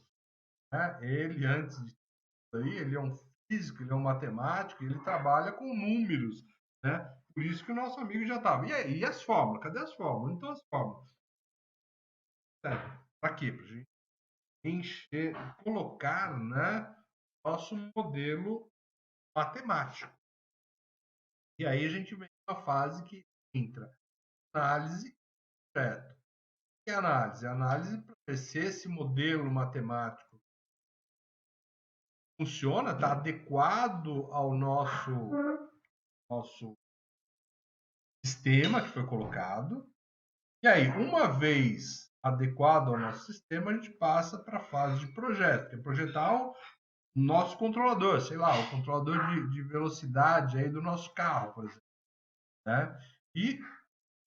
né, ele, antes de tudo aí, ele é um físico, ele é um matemático, ele trabalha com números, né? Por isso que o nosso amigo já estava. E aí, e as fórmulas? Cadê as fórmulas? Então, as fórmulas. Para quê? Para a gente encher, colocar, né, nosso modelo matemático. E aí a gente vem uma fase que entra análise e projeto. E análise? Análise para ver se esse modelo matemático funciona, está adequado ao nosso sistema que foi colocado. E aí, uma vez adequado ao nosso sistema, a gente passa para a fase de projeto, que é projetar o nosso controlador, sei lá, o controlador de velocidade aí do nosso carro, por exemplo, né? E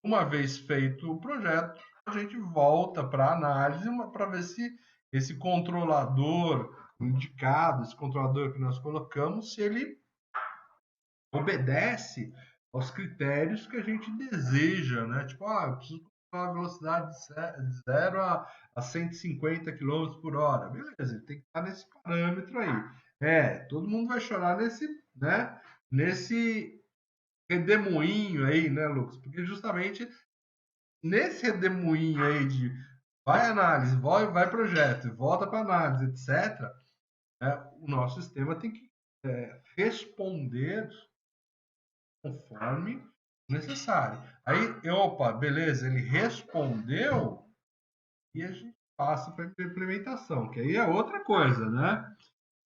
uma vez feito o projeto, a gente volta para a análise para ver se esse controlador indicado, esse controlador que nós colocamos, se ele obedece aos critérios que a gente deseja, né? Tipo, eu preciso controlar a velocidade de 0 a 150 km por hora. Beleza, ele tem que estar nesse parâmetro aí. Todo mundo vai chorar nesse, né? Nesse redemoinho aí, né, Lucas? Porque justamente nesse redemoinho aí de vai análise, vai projeto, volta para análise, etc., né, o nosso sistema tem que responder conforme necessário. Aí, opa, beleza, ele respondeu e a gente passa para a implementação, que aí é outra coisa, né?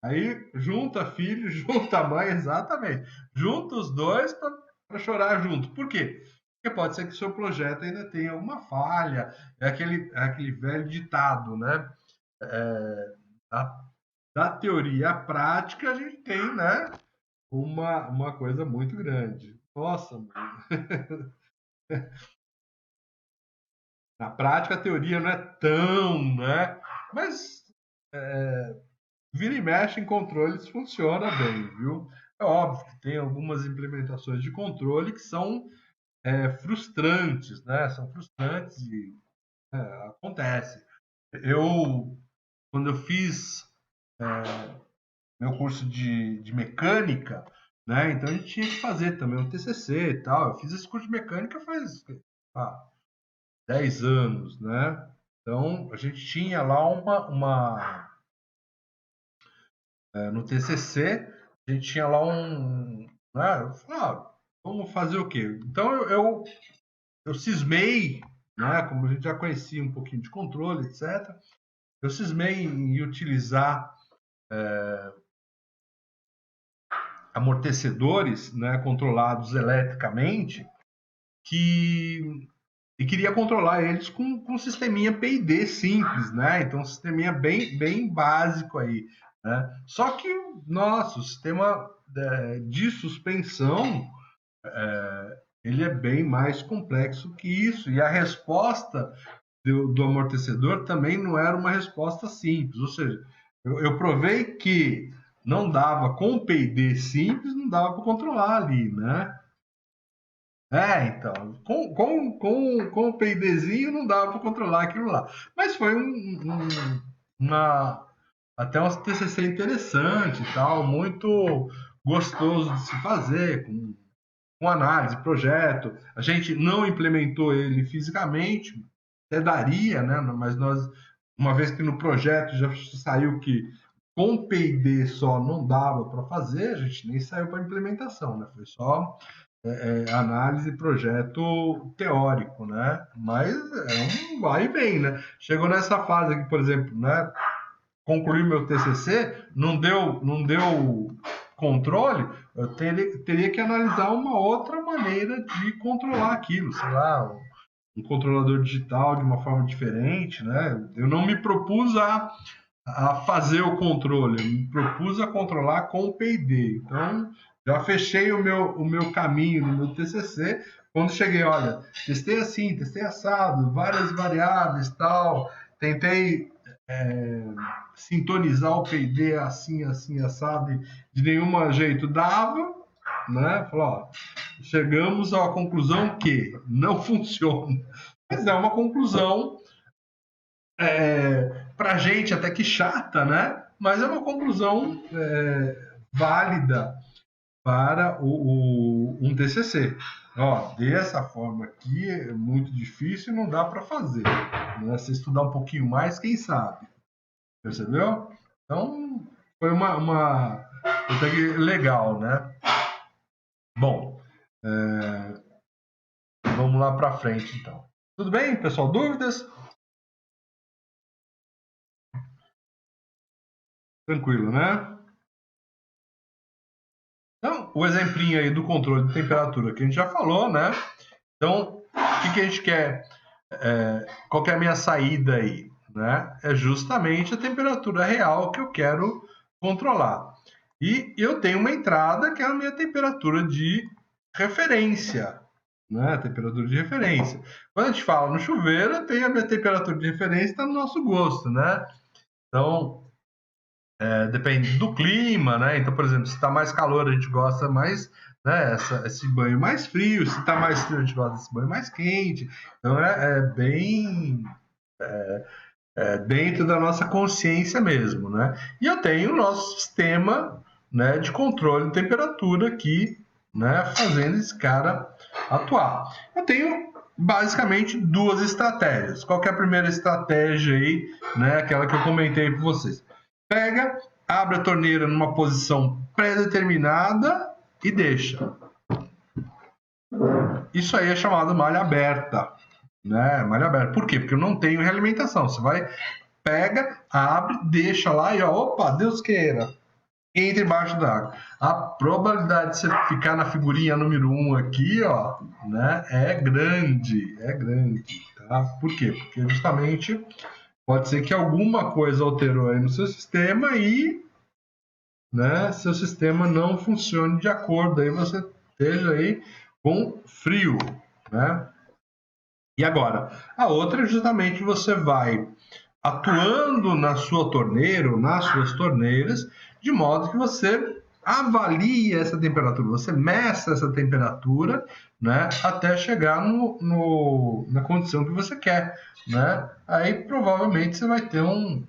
Aí junta filho, junta mãe, exatamente. Junta os dois para chorar junto. Por quê? Porque pode ser que o seu projeto ainda tenha alguma falha. É aquele velho ditado, né? Da teoria à prática, a gente tem, né? Uma coisa muito grande. Nossa, mano. Na prática, a teoria não é tão, né? Mas vira e mexe em controles funciona bem, viu? É óbvio que tem algumas implementações de controle que são frustrantes, né? São frustrantes e acontece. Quando eu fiz meu curso de mecânica, né? Então a gente tinha que fazer também um TCC e tal. Eu fiz esse curso de mecânica faz 10 anos, né? Então a gente tinha lá no TCC, a gente tinha lá né? Eu falei, vamos fazer o quê? Então eu cismei, né? Como a gente já conhecia um pouquinho de controle, etc. Eu cismei em utilizar amortecedores, né, controlados eletricamente, e queria controlar eles com um sisteminha PID simples, né? Então, um sisteminha bem básico aí, né? Só que, nossa, o sistema de suspensão, ele é bem mais complexo que isso. E a resposta do amortecedor também não era uma resposta simples. Ou seja, eu provei que não dava com o PID simples, não dava para controlar ali, né? Então, com o PIDzinho não dava para controlar aquilo lá. Mas foi até um TCC interessante e tal, muito gostoso de se fazer, com análise, projeto. A gente não implementou ele fisicamente, até daria, né? Mas nós, uma vez que no projeto já saiu que com P&D só não dava para fazer, a gente nem saiu para implementação, né? Foi só análise e projeto teórico, né? Mas é um vai e vem, né? Chegou nessa fase aqui, por exemplo, né? Concluí meu TCC, não deu controle, eu teria que analisar uma outra maneira de controlar aquilo, sei lá, um controlador digital de uma forma diferente, né? Eu não me propus a fazer o controle, eu me propus a controlar com o P&D. Então, já fechei o meu caminho no meu TCC quando cheguei, olha, testei assim, testei assado, várias variáveis tal, tentei sintonizar o P&D assim, assado, e de nenhum jeito dava, né? Falou, ó, chegamos à conclusão que não funciona. Mas é uma conclusão pra gente até que chata, né? Mas é uma conclusão válida para um TCC. Ó, dessa forma aqui é muito difícil e não dá para fazer. Né? Se estudar um pouquinho mais, quem sabe? Percebeu? Então, foi uma até que legal, né? Bom, vamos lá para frente, então. Tudo bem, pessoal? Dúvidas? Tranquilo, né? Então, o exemplinho aí do controle de temperatura que a gente já falou, né? Então, o que a gente quer? Qual que é a minha saída aí? Né? É justamente a temperatura real que eu quero controlar. E eu tenho uma entrada que é a minha temperatura de referência. Né? Temperatura de referência. Quando a gente fala no chuveiro, tem a minha temperatura de referência, está no nosso gosto. Né? Então, depende do clima, né? Então, por exemplo, se está mais calor, a gente gosta mais, né, esse banho mais frio. Se está mais frio, a gente gosta desse banho mais quente. Então, bem dentro da nossa consciência mesmo, né? E eu tenho o nosso sistema, né, de controle de temperatura aqui, né, fazendo esse cara atuar. Eu tenho basicamente duas estratégias. Qual que é a primeira estratégia aí, né, aquela que eu comentei para vocês? Pega, abre a torneira numa posição pré-determinada e deixa. Isso aí é chamado malha aberta, né? Malha aberta. Por quê? Porque eu não tenho realimentação. Você vai, pega, abre, deixa lá e ó, opa, Deus queira, entra embaixo d'água. A probabilidade de você ficar na figurinha número 1 aqui, ó, né, é grande, tá? Por quê? Porque justamente pode ser que alguma coisa alterou aí no seu sistema e, né, seu sistema não funcione de acordo, aí você esteja aí com frio, né? E agora, a outra é justamente você vai atuando na sua torneira, nas suas torneiras, de modo que você avalie essa temperatura, você meça essa temperatura, né, até chegar na condição que você quer, né? Aí provavelmente você vai ter um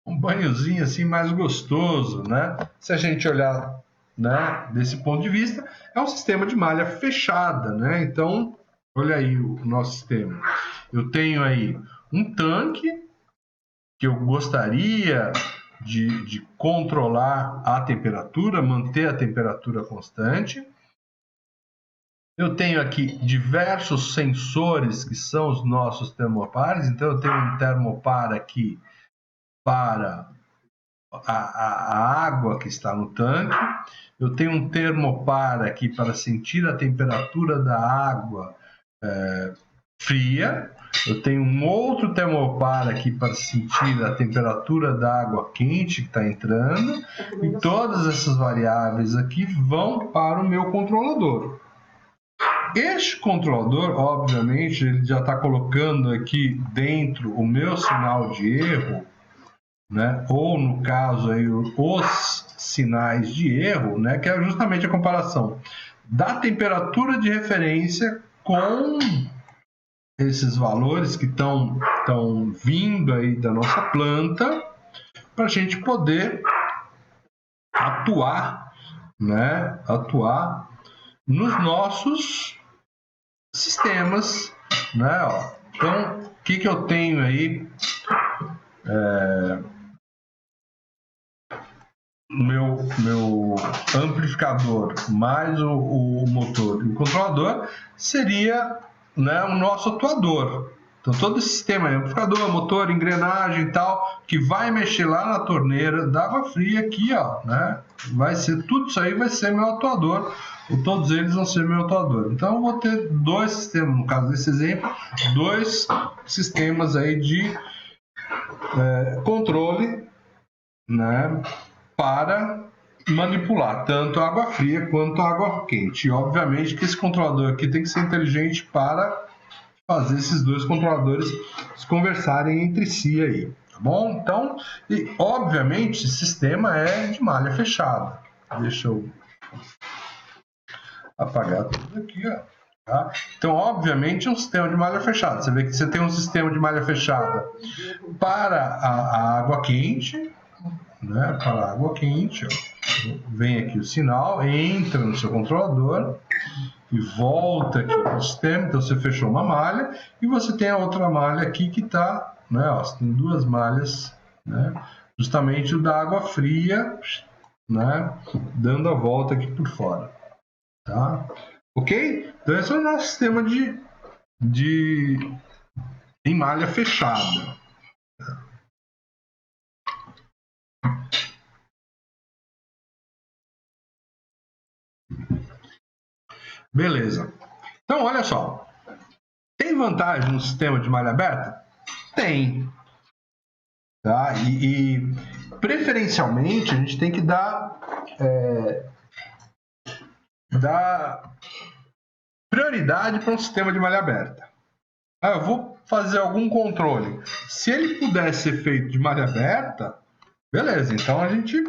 banhozinho assim mais gostoso, né? Se a gente olhar, né, desse ponto de vista, é um sistema de malha fechada, né? Então, olha aí o nosso sistema. Eu tenho aí um tanque que eu gostaria de controlar a temperatura, manter a temperatura constante. Eu tenho aqui diversos sensores que são os nossos termopares. Então, eu tenho um termopar aqui para a água que está no tanque. Eu tenho um termopar aqui para sentir a temperatura da água fria. Eu tenho um outro termopar aqui para sentir a temperatura da água quente que está entrando. E todas essas variáveis aqui vão para o meu controlador. Este controlador, obviamente, ele já está colocando aqui dentro o meu sinal de erro, né? Ou no caso aí os sinais de erro, né? Que é justamente a comparação da temperatura de referência com esses valores que estão vindo aí da nossa planta, para a gente poder atuar, né? Atuar nos nossos sistemas, né? Ó, então, o que eu tenho aí? Meu amplificador mais o motor e o controlador seria, né, o nosso atuador. Então todo esse sistema, amplificador, motor, engrenagem e tal, que vai mexer lá na torneira da água fria aqui, ó, né? Vai ser tudo isso aí, vai ser meu atuador. Todos eles vão ser meu atuador. Então eu vou ter dois sistemas, no caso desse exemplo, dois sistemas aí de controle, né, para manipular tanto a água fria quanto a água quente. E obviamente que esse controlador aqui tem que ser inteligente para fazer esses dois controladores se conversarem entre si aí, tá bom? Então, e obviamente, o sistema é de malha fechada. Deixa eu apagar tudo aqui, ó. Tá? Então, obviamente, é um sistema de malha fechada. Você vê que você tem um sistema de malha fechada para a água quente, né? Para a água quente, ó. Vem aqui o sinal, entra no seu controlador e volta aqui para o sistema. Então, você fechou uma malha e você tem a outra malha aqui que está, né? Ó, você tem duas malhas, né? Justamente o da água fria, né? Dando a volta aqui por fora. Tá? Ok? Então esse é o nosso sistema em malha fechada. Beleza. Então olha só. Tem vantagem no sistema de malha aberta? Tem. Tá? E preferencialmente a gente tem que dar prioridade para um sistema de malha aberta. Eu vou fazer algum controle. Se ele puder ser feito de malha aberta, beleza, então a gente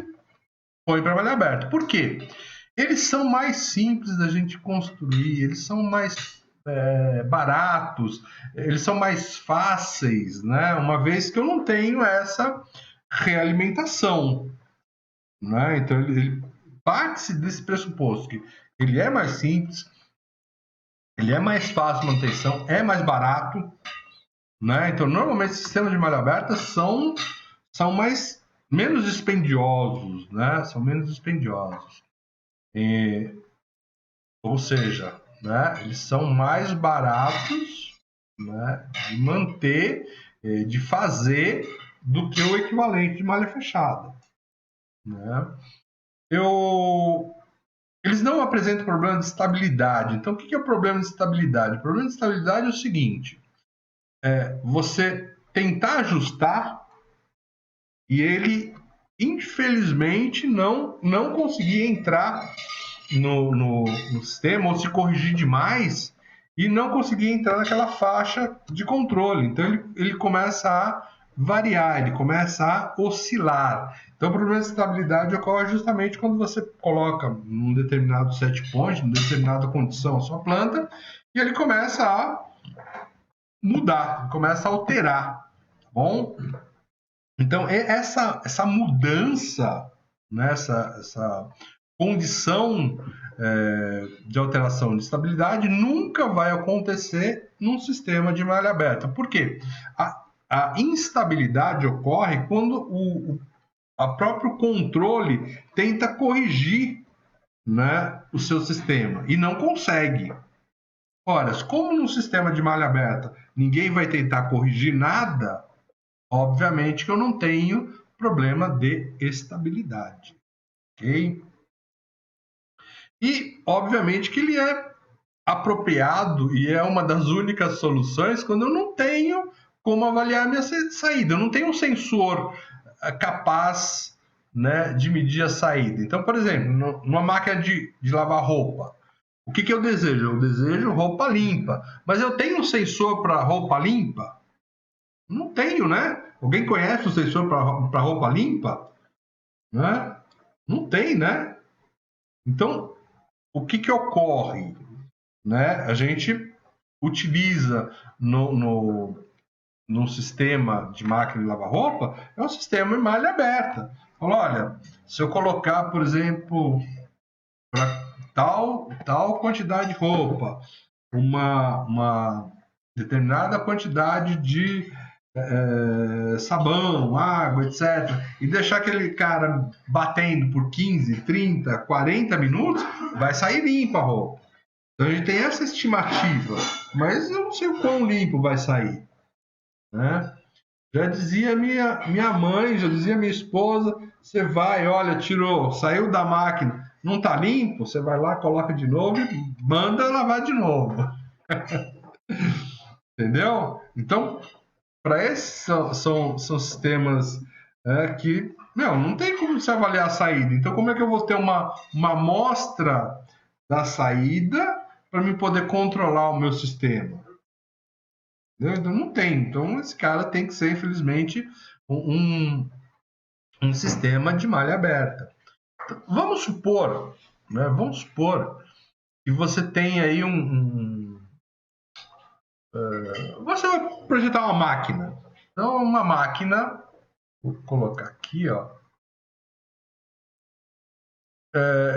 põe para malha aberta. Por quê? Eles são mais simples da gente construir, eles são mais baratos, eles são mais fáceis, né? Uma vez que eu não tenho essa realimentação, né? Então ele parte desse pressuposto que ele é mais simples, ele é mais fácil de manutenção, é mais barato, né? Então normalmente os sistemas de malha aberta são menos dispendiosos, né? São menos dispendiosos. Ou seja, né, eles são mais baratos, né, de manter, de fazer, do que o equivalente de malha fechada. Né? Eles não apresentam problema de estabilidade. Então, o que é o problema de estabilidade? O problema de estabilidade é o seguinte: você tentar ajustar e ele, infelizmente, não conseguir entrar no sistema ou se corrigir demais e não conseguir entrar naquela faixa de controle. Então ele começa a variar, ele começa a oscilar. Então o problema de estabilidade ocorre justamente quando você coloca num determinado set point, numa determinada condição a sua planta, e ele começa a mudar, começa a alterar. Tá bom? Então essa mudança, né, essa condição de alteração de estabilidade nunca vai acontecer num sistema de malha aberta. Por quê? A instabilidade ocorre quando o próprio controle tenta corrigir, né, o seu sistema e não consegue. Ora, como num sistema de malha aberta ninguém vai tentar corrigir nada, obviamente que eu não tenho problema de estabilidade. Ok? E, obviamente, que ele é apropriado e é uma das únicas soluções quando eu não tenho como avaliar a minha saída. Eu não tenho um sensor capaz, né, de medir a saída. Então, por exemplo, numa máquina de lavar roupa, o que eu desejo? Eu desejo roupa limpa. Mas eu tenho um sensor para roupa limpa? Não tenho, né? Alguém conhece o sensor para roupa limpa? Né? Não tem, né? Então, o que ocorre? Né? A gente utiliza no sistema de máquina de lavar roupa, é um sistema em malha aberta. Fala, olha, se eu colocar, por exemplo, para tal quantidade de roupa, uma determinada quantidade de sabão, água, etc., e deixar aquele cara batendo por 15, 30, 40 minutos, vai sair limpa a roupa. Então a gente tem essa estimativa, mas eu não sei o quão limpo vai sair. Né? Já dizia minha mãe, já dizia minha esposa, você vai, olha, tirou, saiu da máquina, não está limpo, você vai lá, coloca de novo e manda lavar de novo. Entendeu? Então, para esses são sistemas que, não tem como se avaliar a saída. Então, como é que eu vou ter uma amostra da saída para me poder controlar o meu sistema? Então, não tem. Então, esse cara tem que ser, infelizmente, um sistema de malha aberta. Então, vamos supor que você tem aí você vai projetar uma máquina. Então, uma máquina, vou colocar aqui, ó.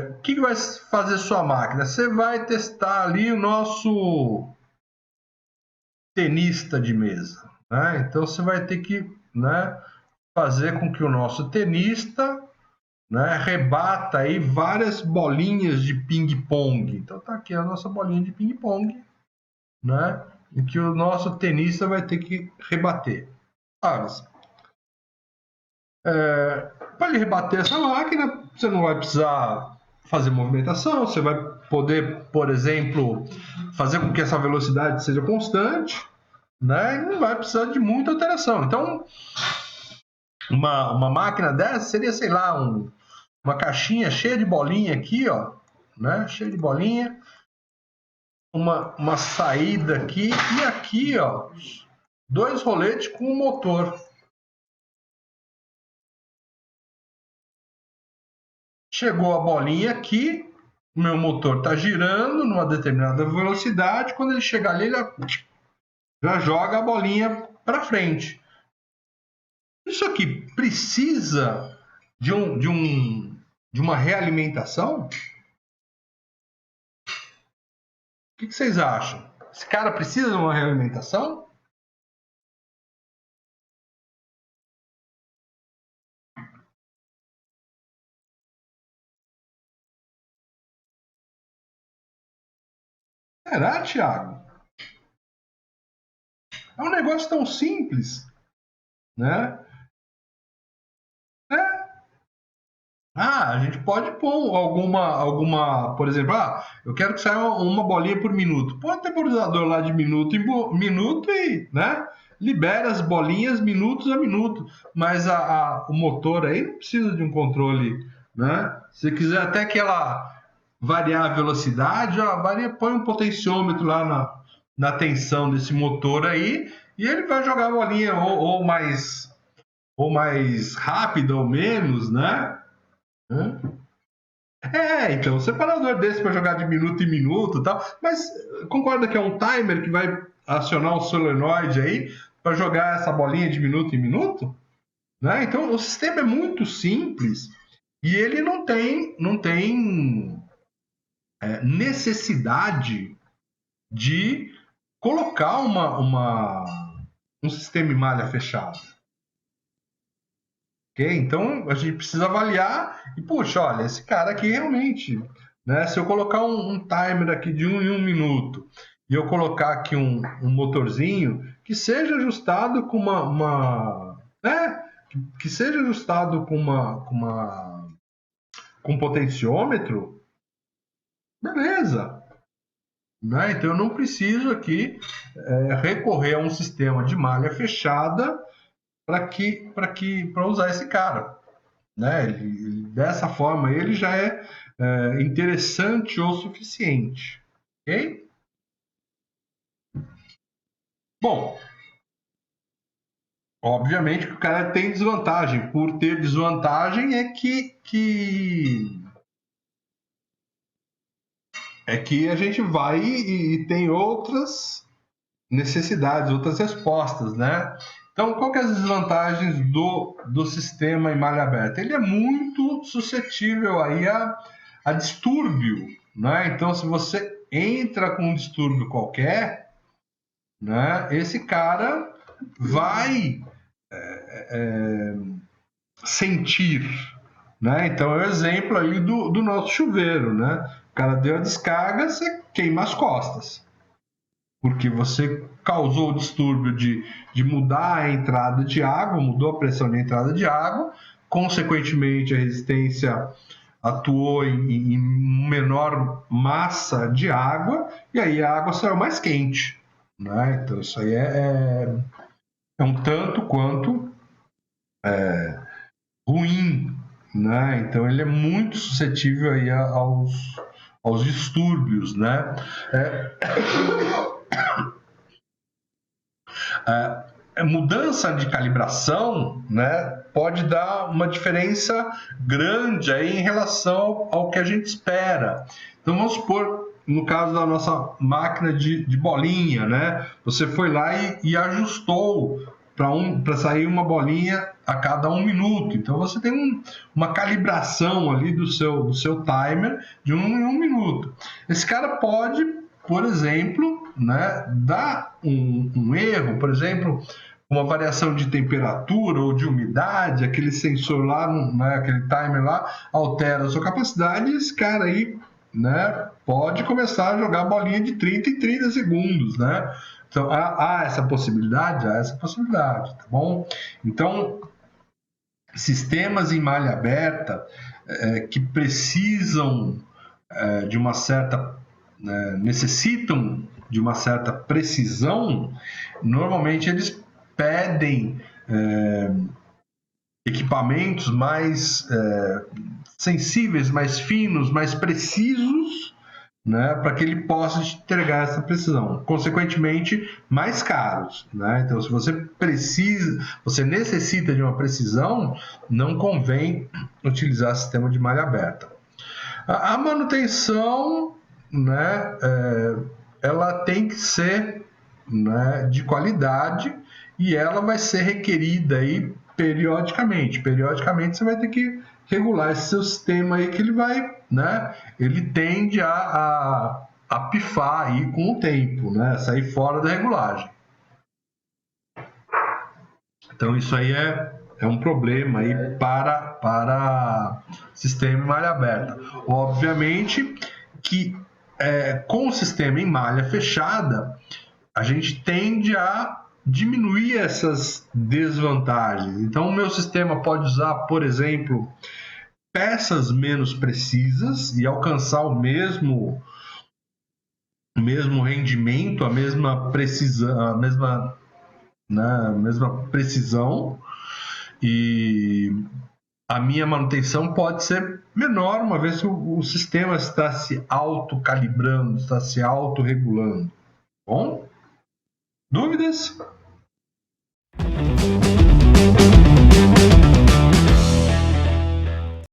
O que vai fazer sua máquina? Você vai testar ali o nosso tenista de mesa, né? Então, você vai ter que, né, fazer com que o nosso tenista, né, rebata aí várias bolinhas de ping-pong. Então, tá aqui a nossa bolinha de ping-pong, né, em que o nosso tenista vai ter que rebater. Para ele rebater essa máquina, você não vai precisar fazer movimentação, você vai poder, por exemplo, fazer com que essa velocidade seja constante, né, e não vai precisar de muita alteração. Então, uma máquina dessa seria, sei lá, uma caixinha cheia de bolinha aqui, ó, né, cheia de bolinha, uma saída aqui e aqui, ó, 2 roletes com um motor. Chegou a bolinha aqui, o meu motor está girando numa determinada velocidade. Quando ele chegar ali, ele já joga a bolinha para frente. Isso aqui precisa de uma realimentação? O que vocês acham? Esse cara precisa de uma realimentação? Será, Thiago? É um negócio tão simples, né? A gente pode pôr alguma, por exemplo, eu quero que saia uma bolinha por minuto. Põe o temporizador lá de minuto em minuto e, né, libera as bolinhas minutos a minuto. Mas o motor aí não precisa de um controle, né? Se quiser até que ela variar a velocidade, põe um potenciômetro lá na tensão desse motor aí e ele vai jogar a bolinha ou mais rápido ou menos, né? Então, um separador desse para jogar de minuto em minuto e tal, mas concorda que é um timer que vai acionar um solenoide aí para jogar essa bolinha de minuto em minuto? Né? Então, o sistema é muito simples e ele não tem necessidade de colocar um sistema em malha fechada. Okay? Então, a gente precisa avaliar e, puxa, olha, esse cara aqui realmente, né? Se eu colocar um timer aqui de 1 em 1 minuto e eu colocar aqui um motorzinho que seja ajustado com que seja ajustado com com um potenciômetro, beleza. Né? Então, eu não preciso aqui recorrer a um sistema de malha fechada para usar esse cara. Né? Dessa forma, ele já é interessante o suficiente. Ok? Bom, obviamente que o cara tem desvantagem. Por ter desvantagem é que a gente vai e tem outras necessidades, outras respostas, né? Então, qual que é as desvantagens do sistema em malha aberta? Ele é muito suscetível aí a distúrbio, né? Então, se você entra com um distúrbio qualquer, né, esse cara vai sentir, né? Então, é o exemplo aí do nosso chuveiro, né? O cara deu a descarga, você queima as costas, porque você causou o distúrbio de mudar a entrada de água, mudou a pressão de entrada de água, consequentemente a resistência atuou em menor massa de água, e aí a água saiu mais quente. Né? Então isso aí é um tanto quanto ruim, né? Então ele é muito suscetível aí aos distúrbios, né? Mudança de calibração, né, pode dar uma diferença grande aí em relação ao que a gente espera. Então vamos supor, no caso da nossa máquina de bolinha, né, você foi lá e ajustou para sair uma bolinha a cada 1 minuto. Então você tem uma calibração ali do seu timer de 1 minuto. Esse cara pode, por exemplo, né, dar um erro, por exemplo, uma variação de temperatura ou de umidade, aquele sensor lá, né, aquele timer lá, altera a sua capacidade e esse cara aí, né, pode começar a jogar bolinha de 30 em 30 segundos, né? Então, há essa possibilidade? Há essa possibilidade, tá bom? Então, sistemas em malha aberta que precisam de uma certa... necessitam de uma certa precisão, normalmente eles pedem equipamentos mais sensíveis, mais finos, mais precisos, né, para que ele possa entregar essa precisão. Consequentemente, mais caros, né? Então, se você necessita de uma precisão, não convém utilizar sistema de malha aberta. A manutenção, né, ela tem que ser, né, de qualidade e ela vai ser requerida aí periodicamente. Periodicamente você vai ter que regular esse seu sistema aí que ele vai, né, ele tende a pifar aí com o tempo, né, sair fora da regulagem. Então isso aí é um problema aí para sistema em malha aberta. Obviamente que com o sistema em malha fechada, a gente tende a diminuir essas desvantagens. Então, o meu sistema pode usar, por exemplo, peças menos precisas e alcançar o mesmo rendimento, a mesma precisão, mesma precisão, e a minha manutenção pode ser menor, uma vez que o sistema está se autocalibrando, está se autorregulando. Bom? Dúvidas?